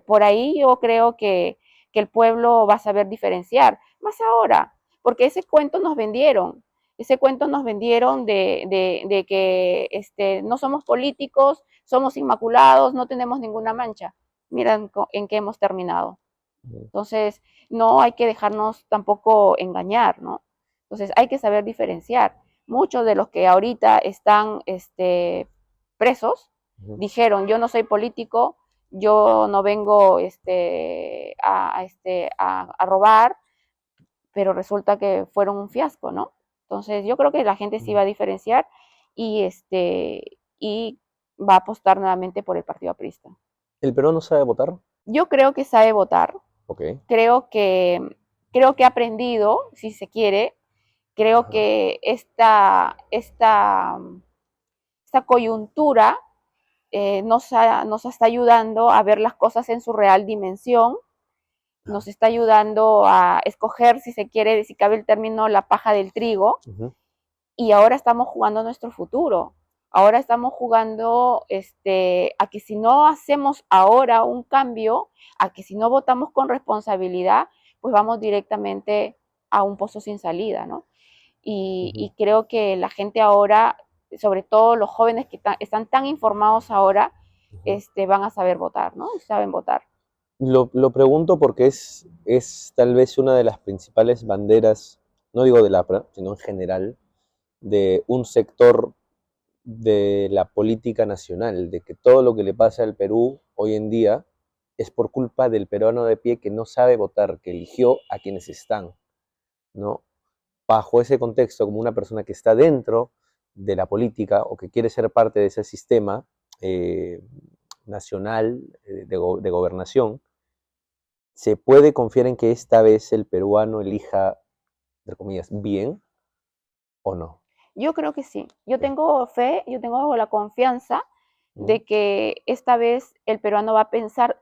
por ahí yo creo que el pueblo va a saber diferenciar, más ahora, porque ese cuento nos vendieron de que no somos políticos, somos inmaculados, no tenemos ninguna mancha. Miren en qué hemos terminado. Ujú. Entonces, no hay que dejarnos tampoco engañar, ¿no? Entonces, hay que saber diferenciar. Muchos de los que ahorita están presos Ujú. dijeron, yo no soy político, yo no vengo a robar, pero resulta que fueron un fiasco, ¿no? Entonces, yo creo que la gente sí va a diferenciar y va a apostar nuevamente por el partido aprista. ¿El peruano sabe votar? Yo creo que sabe votar, Ok. creo que, creo que ha aprendido, si se quiere, creo Ajá. que esta coyuntura nos está ayudando a ver las cosas en su real dimensión, nos está ayudando a escoger, si se quiere, si cabe el término, la paja del trigo, Ujú. y ahora estamos jugando nuestro futuro. Ahora estamos jugando a que si no hacemos ahora un cambio, a que si no votamos con responsabilidad, pues vamos directamente a un pozo sin salida, ¿no? Ujú. Y creo que la gente ahora, sobre todo los jóvenes que están tan informados ahora, Ujú. van a saber votar, ¿no? Saben votar. Lo pregunto porque es tal vez una de las principales banderas, no digo del APRA, sino en general, de un sector de la política nacional, de que todo lo que le pasa al Perú hoy en día es por culpa del peruano de pie que no sabe votar, que eligió a quienes están, ¿no? Bajo ese contexto, como una persona que está dentro de la política o que quiere ser parte de ese sistema eh, nacional de gobernación, ¿se puede confiar en que esta vez el peruano elija, entre comillas, bien o no? Yo creo que sí. Yo Sí. tengo fe, yo tengo la confianza Ujú. de que esta vez el peruano va a pensar,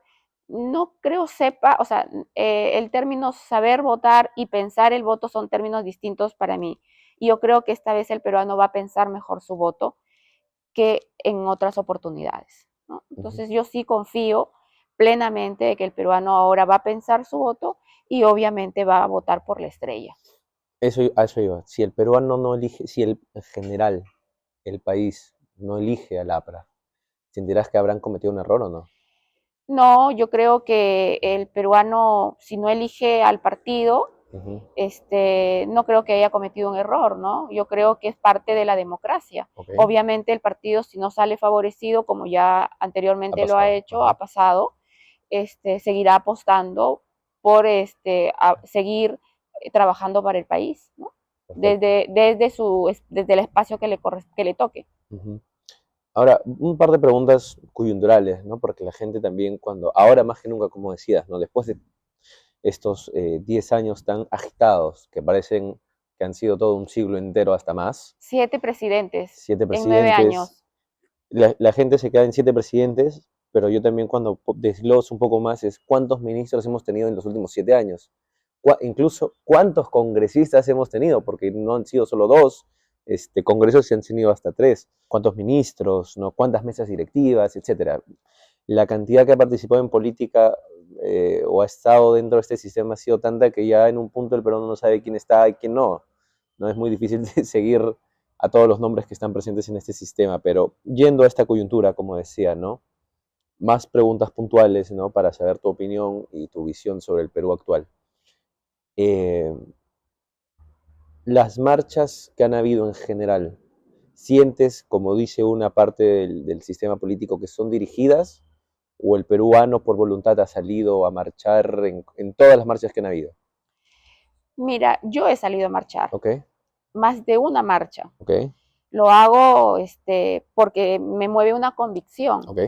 no creo sepa, o sea, el término saber votar y pensar el voto son términos distintos para mí. Y yo creo que esta vez el peruano va a pensar mejor su voto que en otras oportunidades, ¿no? Ujú. Entonces yo sí confío plenamente de que el peruano ahora va a pensar su voto y obviamente va a votar por la estrella. A eso iba. Si el peruano no elige, si el, en general el país no elige al APRA, ¿sentirás que habrán cometido un error o no? No, yo creo que el peruano, si no elige al partido, Ujú. no creo que haya cometido un error, ¿no? Yo creo que es parte de la democracia. Ok, Obviamente el partido, si no sale favorecido, como ya ha anteriormente lo ha pasado. hecho, Ajá. ha pasado, seguirá apostando por seguir trabajando para el país, ¿no? Perfecto. Desde el espacio que le toque. Ujú. Ahora, un par de preguntas coyunturales, ¿no? Porque la gente también cuando, ahora más que nunca, como decías, ¿no? Después de estos 10 años tan agitados, que parecen que han sido todo un siglo entero hasta más, 7 presidentes 7 en 9 presidentes, años. la gente se queda en 7 presidentes, pero yo también cuando desgloso un poco más es cuántos ministros hemos tenido en los últimos 7 años, incluso cuántos congresistas hemos tenido, porque no han sido solo 2, congresos se han tenido hasta 3, cuántos ministros, ¿no? Cuántas mesas directivas, etcétera. La cantidad que ha participado en política o ha estado dentro de este sistema ha sido tanta que ya en un punto el peruano no sabe quién está y quién no. No es muy difícil de seguir a todos los nombres que están presentes en este sistema, pero yendo a esta coyuntura, como decía, ¿no? Más preguntas puntuales, ¿no? Para saber tu opinión y tu visión sobre el Perú actual. Eh, las marchas que han habido en general, ¿sientes, como dice una parte del sistema político, que son dirigidas o el peruano por voluntad ha salido a marchar en todas las marchas que han habido? Mira, yo he salido a marchar, Ok, más de una marcha. ok, Lo hago porque me mueve una convicción. ok,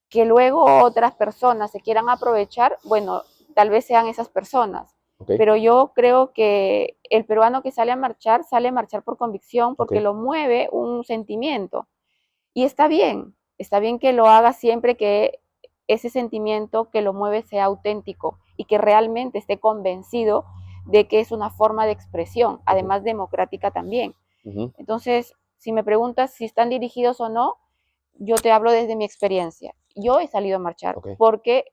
Que luego otras personas se quieran aprovechar, bueno, tal vez sean esas personas. ok, Pero yo creo que el peruano que sale a marchar por convicción, ok. porque lo mueve un sentimiento. Y está bien que lo haga siempre que ese sentimiento que lo mueve sea auténtico y que realmente esté convencido de que es una forma de expresión, Ujú, además democrática también. ujú, Entonces, si me preguntas si están dirigidos o no, yo te hablo desde mi experiencia. Yo ok,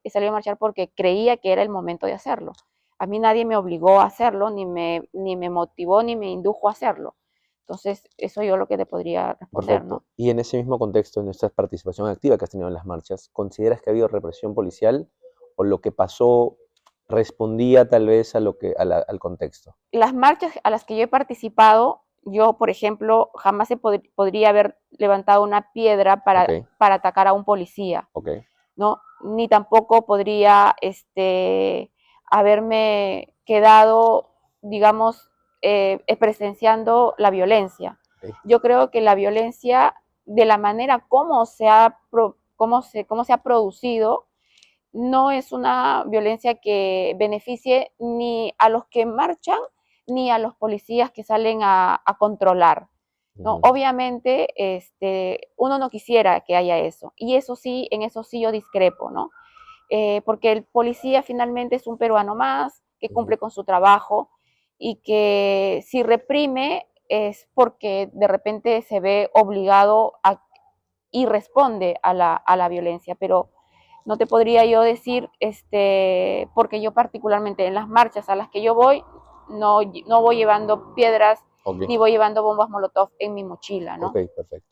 he salido a marchar porque creía que era el momento de hacerlo. A mí nadie me obligó a hacerlo, ni me motivó, ni me indujo a hacerlo. Entonces, eso yo lo que te podría responder, perfecto. ¿no? Y en ese mismo contexto, en esta participación activa que has tenido en las marchas, ¿consideras que ha habido represión policial o lo que pasó respondía tal vez a al contexto? Las marchas a las que yo he participado, yo, por ejemplo, jamás podría haber levantado una piedra Ok, para atacar a un policía, ok, ¿no? Ni tampoco podría haberme quedado, digamos, presenciando la violencia. ok, Yo creo que la violencia, de la manera como se ha producido, no es una violencia que beneficie ni a los que marchan ni a los policías que salen a controlar. ¿No? ujú, Obviamente, uno no quisiera que haya eso. Y eso sí, en eso sí yo discrepo, ¿no? Porque el policía finalmente es un peruano más que ujú, cumple con su trabajo y que si reprime es porque de repente se ve obligado y responde a la violencia, pero no te podría yo decir, porque yo particularmente en las marchas a las que yo voy, no voy llevando piedras ok, ni voy llevando bombas molotov en mi mochila, ok, ¿no? perfecto.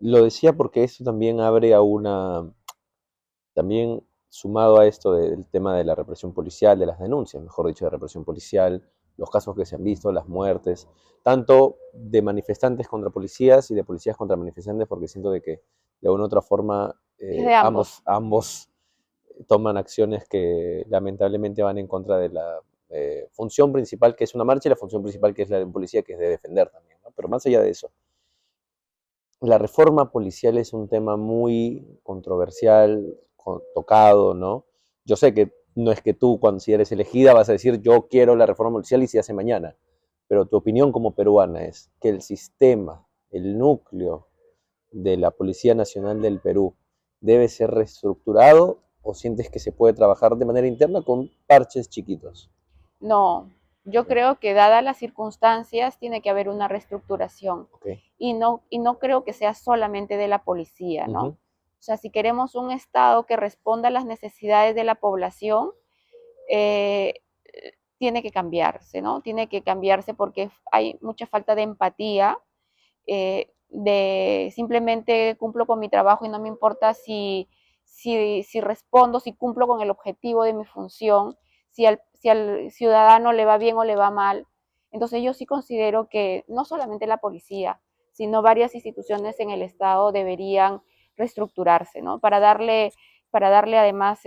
Lo decía porque esto también abre a también sumado a esto del tema de la represión policial, de las denuncias, mejor dicho, de represión policial, los casos que se han visto, las muertes, tanto de manifestantes contra policías y de policías contra manifestantes, porque siento de que de una u otra forma Es de ambos. ambos toman acciones que lamentablemente van en contra de la función principal que es una marcha y la función principal que es la de un policía, que es de defender también, ¿no? Pero más allá de eso, la reforma policial es un tema muy controversial, tocado, ¿no? Yo sé que no es que tú, cuando si eres elegida, vas a decir yo quiero la reforma policial y se hace mañana, pero tu opinión como peruana es que el sistema, el núcleo de la Policía Nacional del Perú debe ser reestructurado o sientes que se puede trabajar de manera interna con parches chiquitos. No, yo Ok, creo que dadas las circunstancias tiene que haber una reestructuración ok, y no creo que sea solamente de la policía, ¿no? ujú, O sea, si queremos un Estado que responda a las necesidades de la población, eh, tiene que cambiarse, ¿no? Tiene que cambiarse porque hay mucha falta de empatía, de simplemente cumplo con mi trabajo y no me importa si respondo, si cumplo con el objetivo de mi función, si al ciudadano le va bien o le va mal. Entonces yo sí considero que no solamente la policía, sino varias instituciones en el Estado deberían reestructurarse, ¿no? Para darle además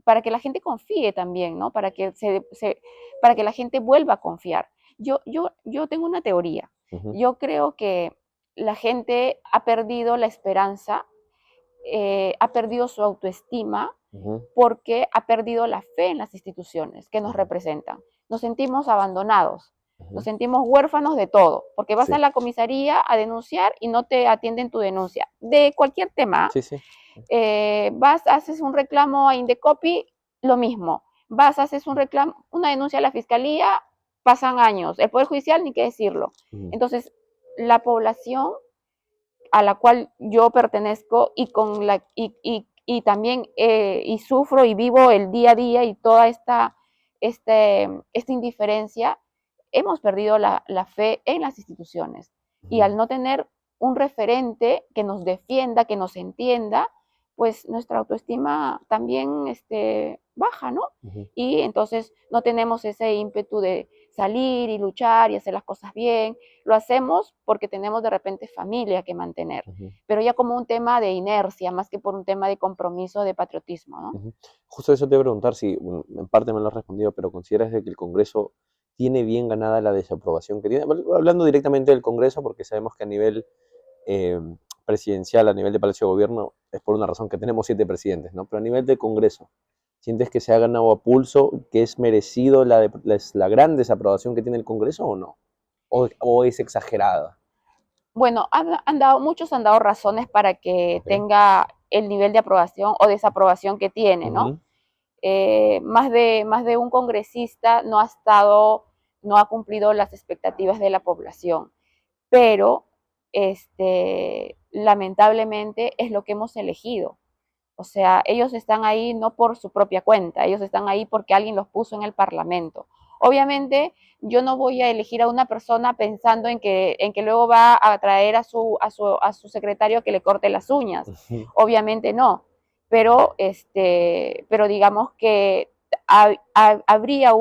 para que la gente confíe también, ¿no? Para que la gente vuelva a confiar. Yo tengo una teoría. ujú, Yo creo que la gente ha perdido la esperanza, ha perdido su autoestima ujú, porque ha perdido la fe en las instituciones que nos ujú, representan. Nos sentimos abandonados. Nos sentimos huérfanos de todo, porque vas Sí, a la comisaría a denunciar y no te atienden tu denuncia, de cualquier tema. sí, sí. Vas, haces un reclamo a Indecopi, lo mismo. Vas, haces un reclamo, una denuncia a la fiscalía, pasan años. El Poder Judicial, ni qué decirlo. Ujú, Entonces, la población a la cual yo pertenezco y también y sufro y vivo el día a día y toda esta indiferencia, hemos perdido la fe en las instituciones. Y ujú, al no tener un referente que nos defienda, que nos entienda, pues nuestra autoestima también baja, ¿no? ujú, Y entonces no tenemos ese ímpetu de salir y luchar y hacer las cosas bien. Lo hacemos porque tenemos de repente familia que mantener, ujú, pero ya como un tema de inercia, más que por un tema de compromiso, de patriotismo, ¿no? ujú. Justo eso te iba a preguntar, si bueno, en parte me lo has respondido, pero ¿consideras de que el Congreso tiene bien ganada la desaprobación que tiene? Hablando directamente del Congreso, porque sabemos que a nivel eh, presidencial, a nivel de Palacio de Gobierno, es por una razón que tenemos 7 presidentes, ¿no? Pero a nivel de Congreso, ¿sientes que se ha ganado a pulso, que es merecido la gran desaprobación que tiene el Congreso o no? ¿O es exagerada? Bueno, muchos han dado razones para que Ok. tenga el nivel de aprobación o desaprobación que tiene, ¿no? Ujú, Más de un congresista no ha cumplido las expectativas de la población, pero lamentablemente es lo que hemos elegido. O sea, ellos están ahí no por su propia cuenta, ellos están ahí porque alguien los puso en el Parlamento. Obviamente, yo no voy a elegir a una persona pensando en que luego va a traer a su secretario que le corte las uñas. ujú, Obviamente no. Pero digamos que habría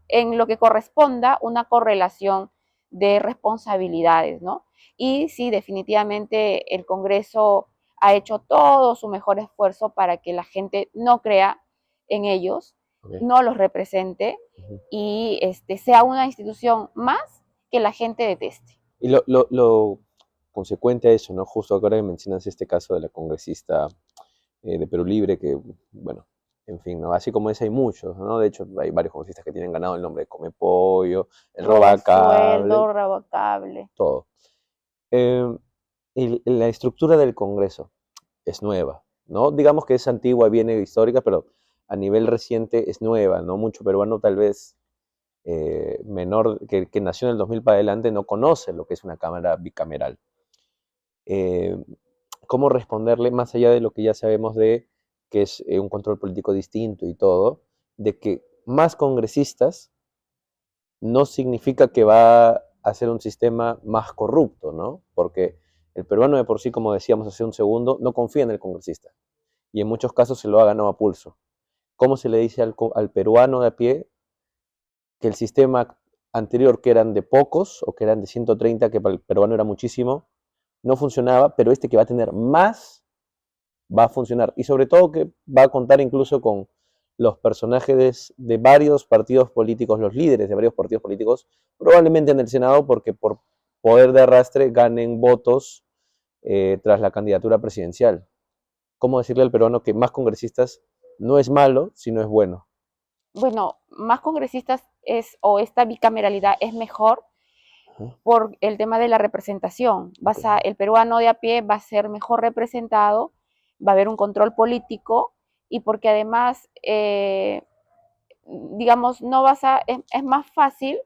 en lo que corresponda, una correlación de responsabilidades, ¿no? Y sí, definitivamente el Congreso ha hecho todo su mejor esfuerzo para que la gente no crea en ellos, ok, no los represente ujú. y sea una institución más que la gente deteste. Y lo consecuente a eso, ¿no? Justo ahora que mencionas este caso de la congresista de Perú Libre, que, bueno, en fin, ¿no? Así como ese hay muchos, ¿no? De hecho, hay varios congresistas que tienen ganado el nombre de Come Pollo, el Roba Roba Cable, sueldo, roba cable. todo. Eh, la estructura del Congreso es nueva, ¿no? Digamos que es antigua, viene histórica, pero a nivel reciente es nueva, ¿no? Mucho peruano tal vez menor, que nació en el 2000 para adelante, no conoce lo que es una cámara bicameral. Eh, ¿Cómo responderle, más allá de lo que ya sabemos de que es un control político distinto y todo, de que más congresistas no significa que va a ser un sistema más corrupto, ¿no? Porque el peruano de por sí, como decíamos hace un segundo, no confía en el congresista y en muchos casos se lo ha ganado a pulso. ¿Cómo se le dice al peruano de a pie que el sistema anterior, que eran de pocos o que eran de 130, que para el peruano era muchísimo, no funcionaba, pero este que va a tener más va a funcionar? Y sobre todo que va a contar incluso con los personajes de varios partidos políticos, los líderes de varios partidos políticos, probablemente en el Senado, porque por poder de arrastre ganen votos tras la candidatura presidencial. ¿Cómo decirle al peruano que más congresistas no es malo, sino es bueno? Bueno, más congresistas o esta bicameralidad es mejor Ajá, por el tema de la representación. ok, El peruano de a pie va a ser mejor representado, va a haber un control político y porque además, digamos, no es más fácil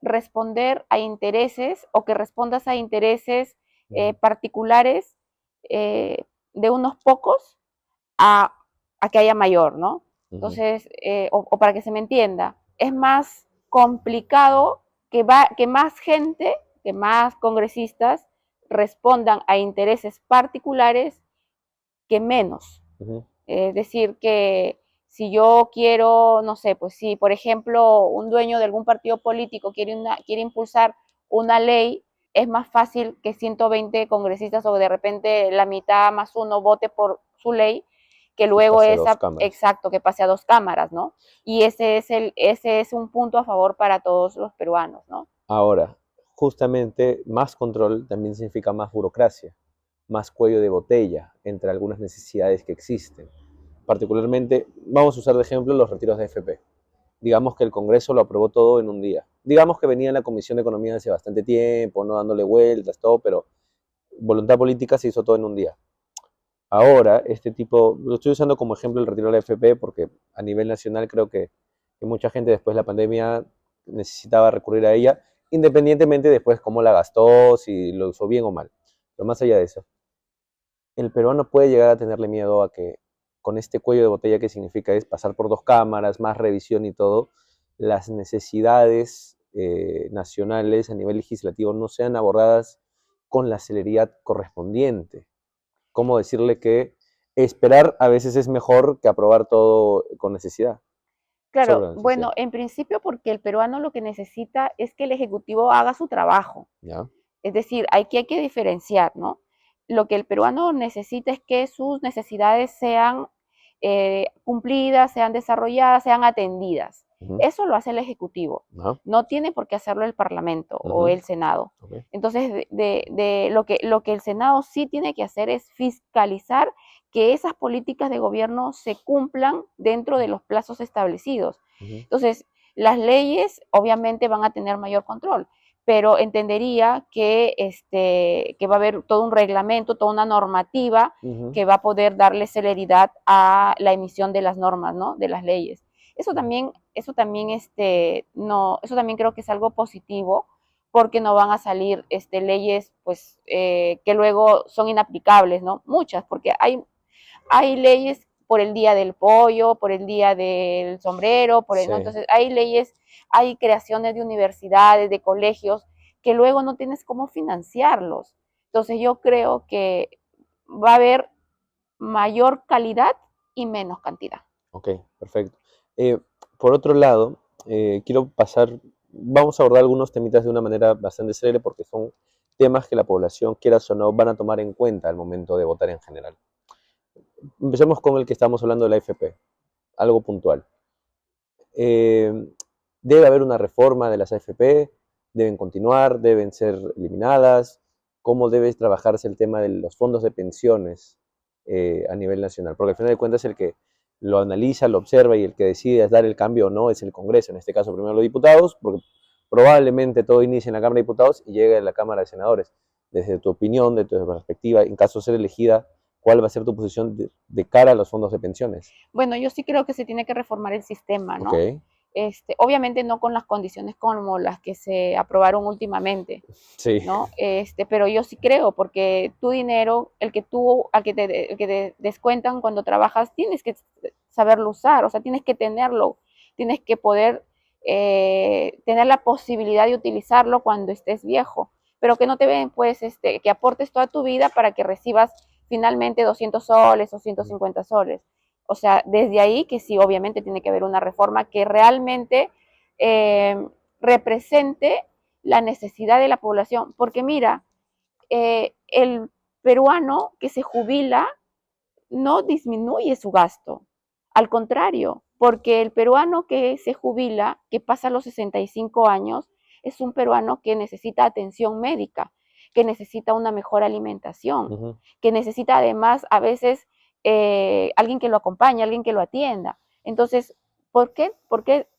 responder a intereses o que respondas a intereses ujú, particulares de unos pocos a, a que haya mayor, ¿no? ujú, Entonces, o para que se me entienda, es más complicado que más gente, que más congresistas respondan a intereses particulares que menos. ujú, Es decir, que si yo quiero, no sé, pues si por ejemplo un dueño de algún partido político quiere impulsar una ley, es más fácil que 120 congresistas o de repente la mitad más uno vote por su ley, que que luego pase a 2 cámaras. exacto, que pase a 2 cámaras, ¿no? Y ese es un punto a favor para todos los peruanos, ¿no? Ahora, justamente más control también significa más burocracia, más cuello de botella entre algunas necesidades que existen. Particularmente, vamos a usar de ejemplo los retiros de FP. Digamos que el Congreso lo aprobó todo en un día. digamos que venía en la Comisión de Economía hace bastante tiempo, no dándole vueltas, todo, pero voluntad política se hizo todo en un día. Ahora, este tipo, lo estoy usando como ejemplo el retiro de la AFP porque a nivel nacional creo que mucha gente después de la pandemia necesitaba recurrir a ella, independientemente después cómo la gastó, si lo usó bien o mal. Pero más allá de eso, el peruano puede llegar a tenerle miedo a que con este cuello de botella que significa es pasar por dos cámaras, más revisión y todo, las necesidades nacionales a nivel legislativo no sean abordadas con la celeridad correspondiente. ¿Cómo decirle que esperar a veces es mejor que aprobar todo con necesidad? Sobre Claro, la necesidad. bueno, en principio porque el peruano lo que necesita es que el Ejecutivo haga su trabajo. ¿Ya? Es decir, hay que diferenciar, ¿no? Lo que el peruano necesita es que sus necesidades sean cumplidas, sean desarrolladas, sean atendidas. Ujú. Eso lo hace el Ejecutivo. Ajá. No tiene por qué hacerlo el Parlamento o Ujú. el Senado. Ok. Entonces, lo que el Senado sí tiene que hacer es fiscalizar que esas políticas de gobierno se cumplan dentro de los plazos establecidos. Ujú. Entonces, las leyes obviamente van a tener mayor control, pero entendería que va a haber todo un reglamento, toda una normativa Ujú. que va a poder darle celeridad a la emisión de las normas, ¿no? De las leyes. Eso también creo que es algo positivo, porque no van a salir leyes pues que luego son inaplicables, ¿no? Muchas, porque hay leyes por el día del pollo, por el día del sombrero, ¿no? Sí. Entonces hay leyes, hay creaciones de universidades, de colegios, que luego no tienes cómo financiarlos. Entonces yo creo que va a haber mayor calidad y menos cantidad. Ok, perfecto. Eh, por otro lado, quiero pasar, vamos a abordar algunos temitas de una manera bastante seria porque son temas que la población, quieras o no, van a tomar en cuenta al momento de votar en general. Empecemos con el que estamos hablando de la AFP, algo puntual. Eh, debe haber una reforma de las AFP, deben continuar, deben ser eliminadas. ¿Cómo debe trabajarse el tema de los fondos de pensiones a nivel nacional? Porque al final de cuentas el que lo analiza, lo observa y el que decide dar el cambio o no es el Congreso, en este caso primero los diputados, porque probablemente todo inicie en la Cámara de Diputados y llegue a la Cámara de Senadores. Desde tu opinión, de tu perspectiva, en caso de ser elegida, ¿cuál va a ser tu posición de cara a los fondos de pensiones? Bueno, yo sí creo que se tiene que reformar el sistema, Ok, ¿no? Obviamente no con las condiciones como las que se aprobaron últimamente, sí. ¿no? Pero yo sí creo, porque tu dinero, el que te descuentan cuando trabajas, tienes que saberlo usar, o sea, tienes que tenerlo, tienes que poder tener la posibilidad de utilizarlo cuando estés viejo, pero que no te ven, pues, que aportes toda tu vida para que recibas finalmente 200 soles o 150 soles. O sea, desde ahí que sí, obviamente tiene que haber una reforma que realmente represente la necesidad de la población. Porque mira, el peruano que se jubila no disminuye su gasto. Al contrario, porque el peruano que se jubila, que pasa los 65 años, es un peruano que necesita atención médica, que necesita una mejor alimentación, Ujú. que necesita además a veces alguien que lo acompañe, alguien que lo atienda. Entonces, ¿por qué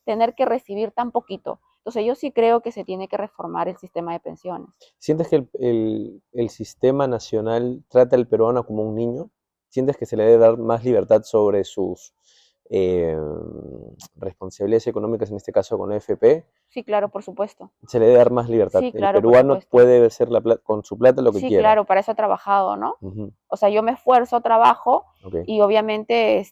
tener que recibir tan poquito? Entonces, yo sí creo que se tiene que reformar el sistema de pensiones. ¿Sientes que el sistema nacional trata al peruano como un niño? ¿Sientes que se le debe dar más libertad sobre sus eh, responsabilidades económicas, en este caso con la AFP? Sí, claro, por supuesto. Se le debe dar más libertad. Sí, El claro, por peruano supuesto. puede hacer con su plata lo que Sí, quiera. claro, para eso he trabajado, ¿no? Ujú. O sea, yo me esfuerzo, trabajo Ok, y obviamente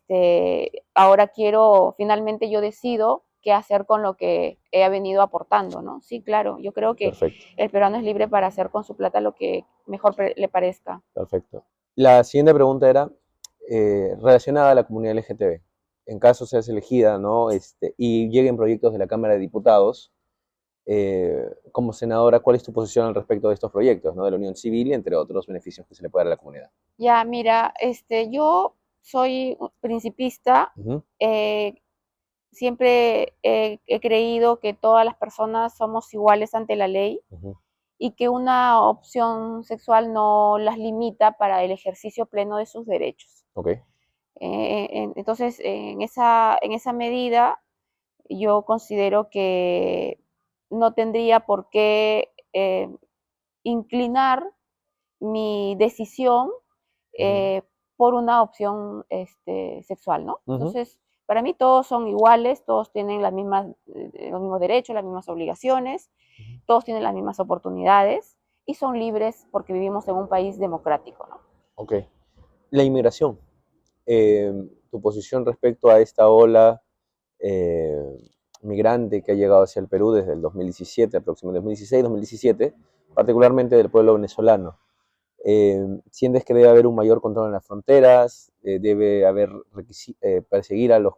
ahora quiero, finalmente yo decido qué hacer con lo que he venido aportando, ¿no? Sí, claro, yo creo que perfecto, el peruano es libre para hacer con su plata lo que mejor le parezca. perfecto. La siguiente pregunta era relacionada a la comunidad LGTB. En caso seas elegida, ¿no? Y lleguen proyectos de la Cámara de Diputados, como senadora, ¿cuál es tu posición al respecto de estos proyectos, ¿no? De la unión civil y entre otros beneficios que se le puede dar a la comunidad? Ya, mira, yo soy principista, Ujú. eh, siempre he creído que todas las personas somos iguales ante la ley Ujú. y que una opción sexual no las limita para el ejercicio pleno de sus derechos. Ok. Entonces, en esa medida, yo considero que no tendría por qué inclinar mi decisión por una opción sexual, ¿no? Entonces, para mí todos son iguales, todos tienen los mismos derechos, las mismas obligaciones, todos tienen las mismas oportunidades y son libres porque vivimos en un país democrático, ¿no? Ok. La inmigración. Tu posición respecto a esta ola eh, migrante que ha llegado hacia el Perú desde el 2017, aproximadamente 2016, 2017, particularmente del pueblo venezolano. ¿Sientes que debe haber un mayor control en las fronteras? ¿Debe haber perseguir a los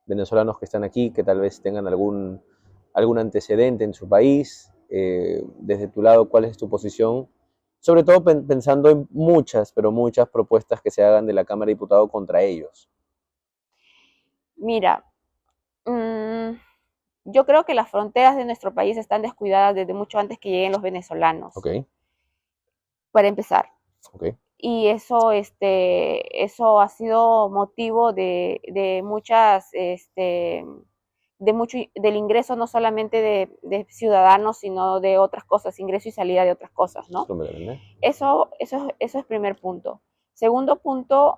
venezolanos que están aquí, que tal vez tengan algún antecedente en su país? Desde tu lado, ¿cuál es tu posición? Sobre todo pensando en muchas, pero muchas propuestas que se hagan de la Cámara de Diputados contra ellos. Mira, yo creo que las fronteras de nuestro país están descuidadas desde mucho antes que lleguen los venezolanos, Ok, para empezar. ok. Y eso ha sido motivo de muchas, del ingreso no solamente de ciudadanos, sino de otras cosas, ingreso y salida de otras cosas, ¿no? Eso es primer punto. Segundo punto,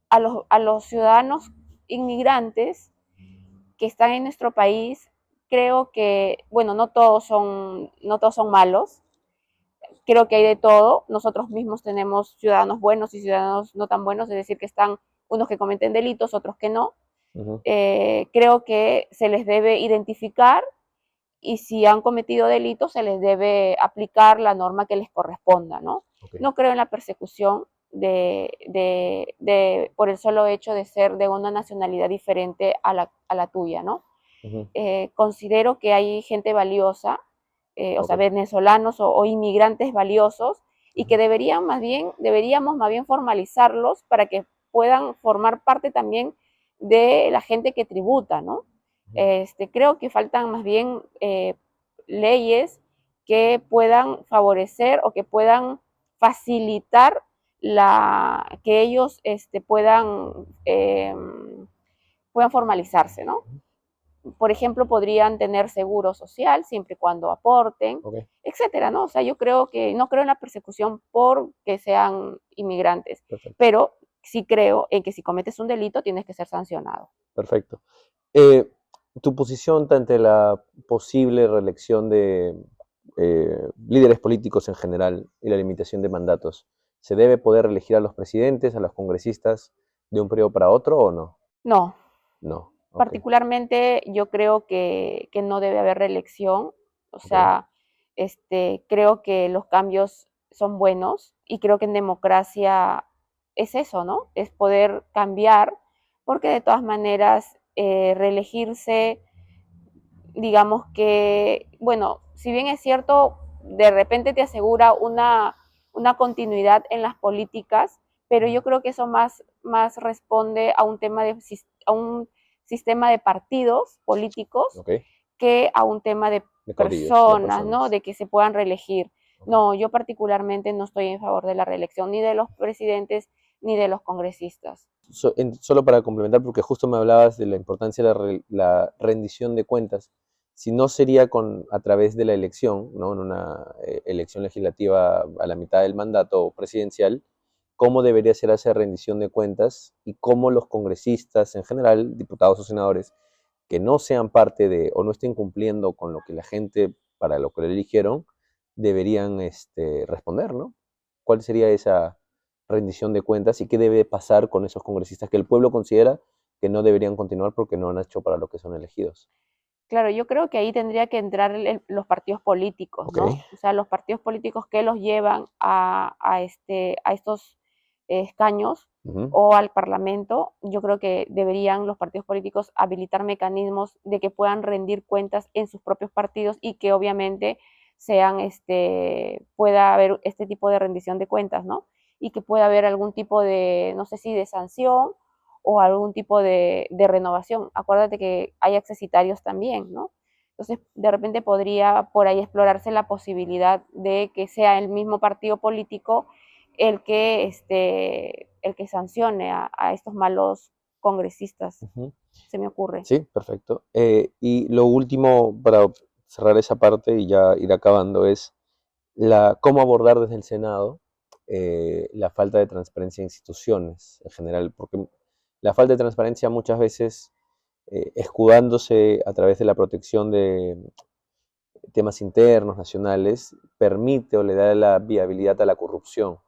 a los ciudadanos inmigrantes que están en nuestro país, creo que, bueno, no todos son malos, creo que hay de todo. Nosotros mismos tenemos ciudadanos buenos y ciudadanos no tan buenos, es decir, que están unos que cometen delitos, otros que no. Creo que se les debe identificar y si han cometido delitos se les debe aplicar la norma que les corresponda, ¿no? Okay. No creo en la persecución por el solo hecho de ser de una nacionalidad diferente a la tuya, ¿no? Considero que hay gente valiosa, o sea, venezolanos o inmigrantes valiosos, y que deberíamos más bien formalizarlos para que puedan formar parte también de la gente que tributa, ¿no? Creo que faltan más bien leyes que puedan favorecer o que puedan facilitar que ellos puedan formalizarse, ¿no? Por ejemplo, podrían tener seguro social siempre y cuando aporten, etcétera, ¿no? O sea, yo creo que no creo en la persecución porque sean inmigrantes, pero sí creo en que si cometes un delito tienes que ser sancionado. Perfecto. Tu posición ante la posible reelección de líderes políticos en general y la limitación de mandatos, ¿se debe poder reelegir a los presidentes, a los congresistas de un periodo para otro o no? No. No. Particularmente yo creo que no debe haber reelección, o sea, creo que los cambios son buenos y creo que en democracia es eso, ¿no? Es poder cambiar, porque de todas maneras reelegirse, digamos que, bueno, si bien es cierto, de repente te asegura una continuidad en las políticas, pero yo creo que eso más responde a un tema a un sistema de partidos políticos que a un tema de personas, ¿no? De que se puedan reelegir. No, yo particularmente no estoy en favor de la reelección ni de los presidentes ni de los congresistas. Solo para complementar, porque justo me hablabas de la importancia de la rendición de cuentas, si no sería a través de la elección, ¿no? En una elección legislativa a la mitad del mandato presidencial, ¿cómo debería ser esa rendición de cuentas y cómo los congresistas en general, diputados o senadores, que no sean parte de o no estén cumpliendo con lo que la gente, para lo que le eligieron, deberían responder, ¿no? ¿Cuál sería esa rendición de cuentas y qué debe pasar con esos congresistas que el pueblo considera que no deberían continuar porque no han hecho para lo que son elegidos? Claro, yo creo que ahí tendría que entrar los partidos políticos, ¿no? O sea, los partidos políticos que los llevan a estos escaños o al Parlamento, yo creo que deberían los partidos políticos habilitar mecanismos de que puedan rendir cuentas en sus propios partidos y que obviamente pueda haber este tipo de rendición de cuentas, ¿no? Y que pueda haber algún tipo de, no sé si de sanción o algún tipo de renovación. Acuérdate que hay accesitarios también, ¿no? Entonces, de repente podría por ahí explorarse la posibilidad de que sea el mismo partido político el que sancione a estos malos congresistas, Ujú. se me ocurre. Sí, perfecto. Y lo último, para cerrar esa parte y ya ir acabando, es cómo abordar desde el Senado la falta de transparencia en instituciones en general, porque la falta de transparencia muchas veces, escudándose a través de la protección de temas internos, nacionales, permite o le da la viabilidad a la corrupción.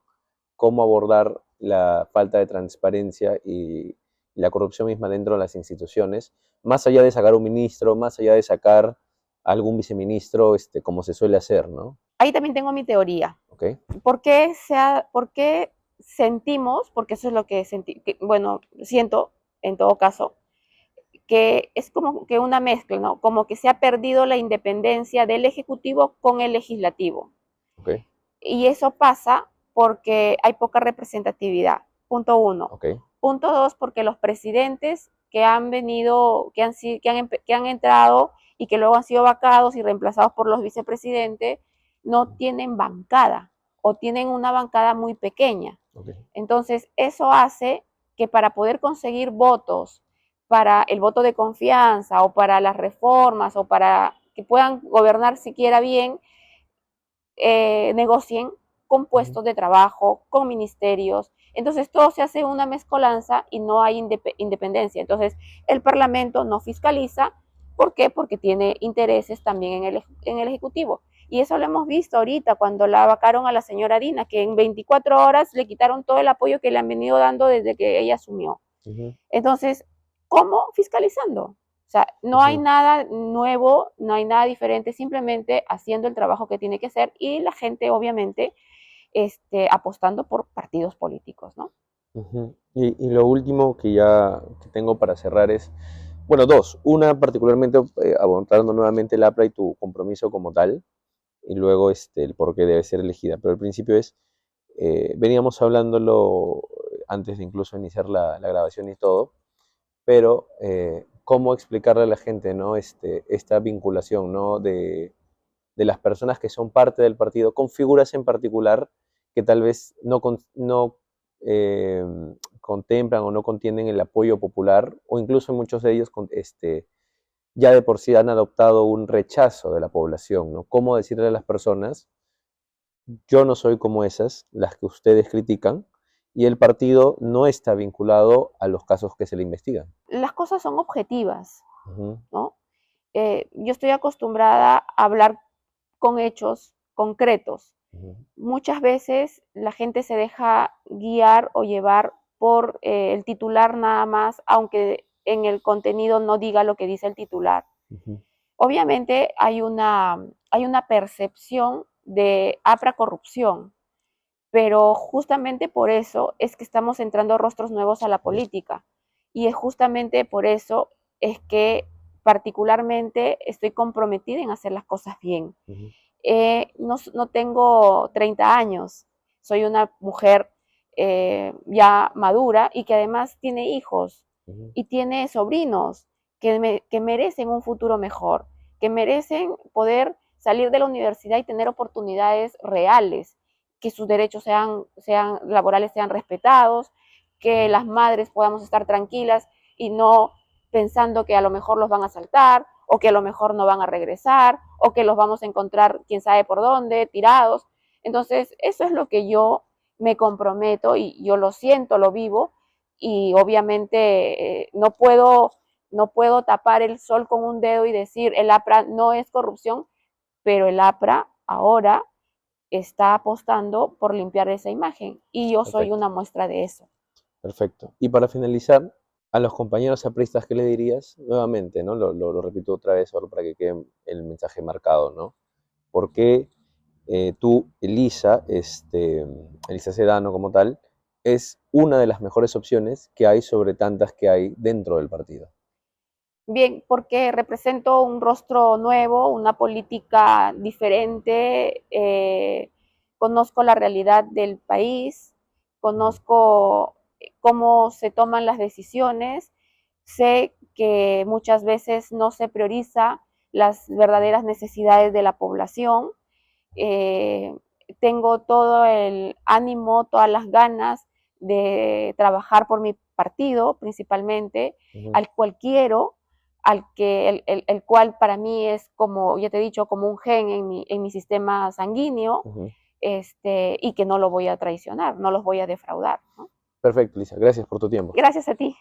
Cómo abordar la falta de transparencia y la corrupción misma dentro de las instituciones, más allá de sacar un ministro, más allá de sacar algún viceministro, como se suele hacer, ¿no? Ahí también tengo mi teoría. ¿Ok? ¿Por qué sentimos, porque eso es lo que bueno, siento en todo caso, que es como que una mezcla, ¿no? Como que se ha perdido la independencia del Ejecutivo con el Legislativo. ¿Ok? Y eso pasa porque hay poca representatividad. Punto uno. ¿Ok? Punto dos, porque los presidentes que han venido, que han entrado y que luego han sido vacados y reemplazados por los vicepresidentes, no tienen bancada o tienen una bancada muy pequeña. ¿Ok? Entonces, eso hace que para poder conseguir votos, para el voto de confianza o para las reformas o para que puedan gobernar siquiera bien, negocien con Ujú. puestos de trabajo, con ministerios. Entonces todo se hace una mezcolanza y no hay independencia. Entonces el Parlamento no fiscaliza. ¿Por qué? Porque tiene intereses también en el Ejecutivo. Y eso lo hemos visto ahorita cuando la vacaron a la señora Dina, que en 24 horas le quitaron todo el apoyo que le han venido dando desde que ella asumió. Ujú. Entonces, ¿cómo? Fiscalizando. O sea, no hay Ujú. nada nuevo, no hay nada diferente, simplemente haciendo el trabajo que tiene que hacer y la gente, obviamente, apostando por partidos políticos, ¿no? Ujú. Y lo último que ya que tengo para cerrar es, bueno, dos. Una, particularmente, abordando nuevamente el APRA y tu compromiso como tal, y luego el por qué debe ser elegida. Pero al principio es, veníamos hablándolo antes de incluso iniciar la grabación y todo, pero cómo explicarle a la gente, ¿no? Esta vinculación, ¿no? De las personas que son parte del partido, con figuras en particular que tal vez no eh, contemplan o no contienen el apoyo popular, o incluso muchos de ellos ya de por sí han adoptado un rechazo de la población, ¿no? ¿Cómo decirle a las personas, yo no soy como esas, las que ustedes critican, y el partido no está vinculado a los casos que se le investigan? Las cosas son objetivas, Ujú. ¿no? Yo estoy acostumbrada a hablar con hechos concretos. Ujú. Muchas veces la gente se deja guiar o llevar por el titular nada más, aunque en el contenido no diga lo que dice el titular. Ujú. Obviamente hay una percepción de APRA corrupción, pero justamente por eso es que estamos entrando rostros nuevos a la política. Y es justamente por eso es que particularmente estoy comprometida en hacer las cosas bien. Ujú. No tengo 30 años, soy una mujer ya madura y que además tiene hijos Ujú. y tiene sobrinos que merecen un futuro mejor, que merecen poder salir de la universidad y tener oportunidades reales, que sus derechos laborales sean respetados, que Ujú. las madres podamos estar tranquilas y no pensando que a lo mejor los van a asaltar o que a lo mejor no van a regresar o que los vamos a encontrar quién sabe por dónde, tirados. Entonces, eso es lo que yo me comprometo y yo lo siento, lo vivo y obviamente no puedo tapar el sol con un dedo y decir el APRA no es corrupción, pero el APRA ahora está apostando por limpiar esa imagen y yo soy Perfecto, una muestra de eso. perfecto. Y para finalizar, a los compañeros apristas, ¿qué le dirías? Nuevamente, ¿no? Lo repito otra vez solo para que quede el mensaje marcado, ¿no? ¿Por qué tú, Elisa Sedano como tal, es una de las mejores opciones que hay sobre tantas que hay dentro del partido? Bien, porque represento un rostro nuevo, una política diferente, conozco la realidad del país, Ujú. conozco cómo se toman las decisiones, sé que muchas veces no se prioriza las Ujú. verdaderas necesidades de la población, eh, tengo todo el ánimo, todas las ganas de trabajar por mi partido principalmente, al cual quiero, el cual para mí es como, ya te he dicho, como un gen en mi sistema sanguíneo, y que no lo voy a traicionar, no los voy a defraudar, ¿no? Perfecto, Lisa. Gracias por tu tiempo. Gracias a ti.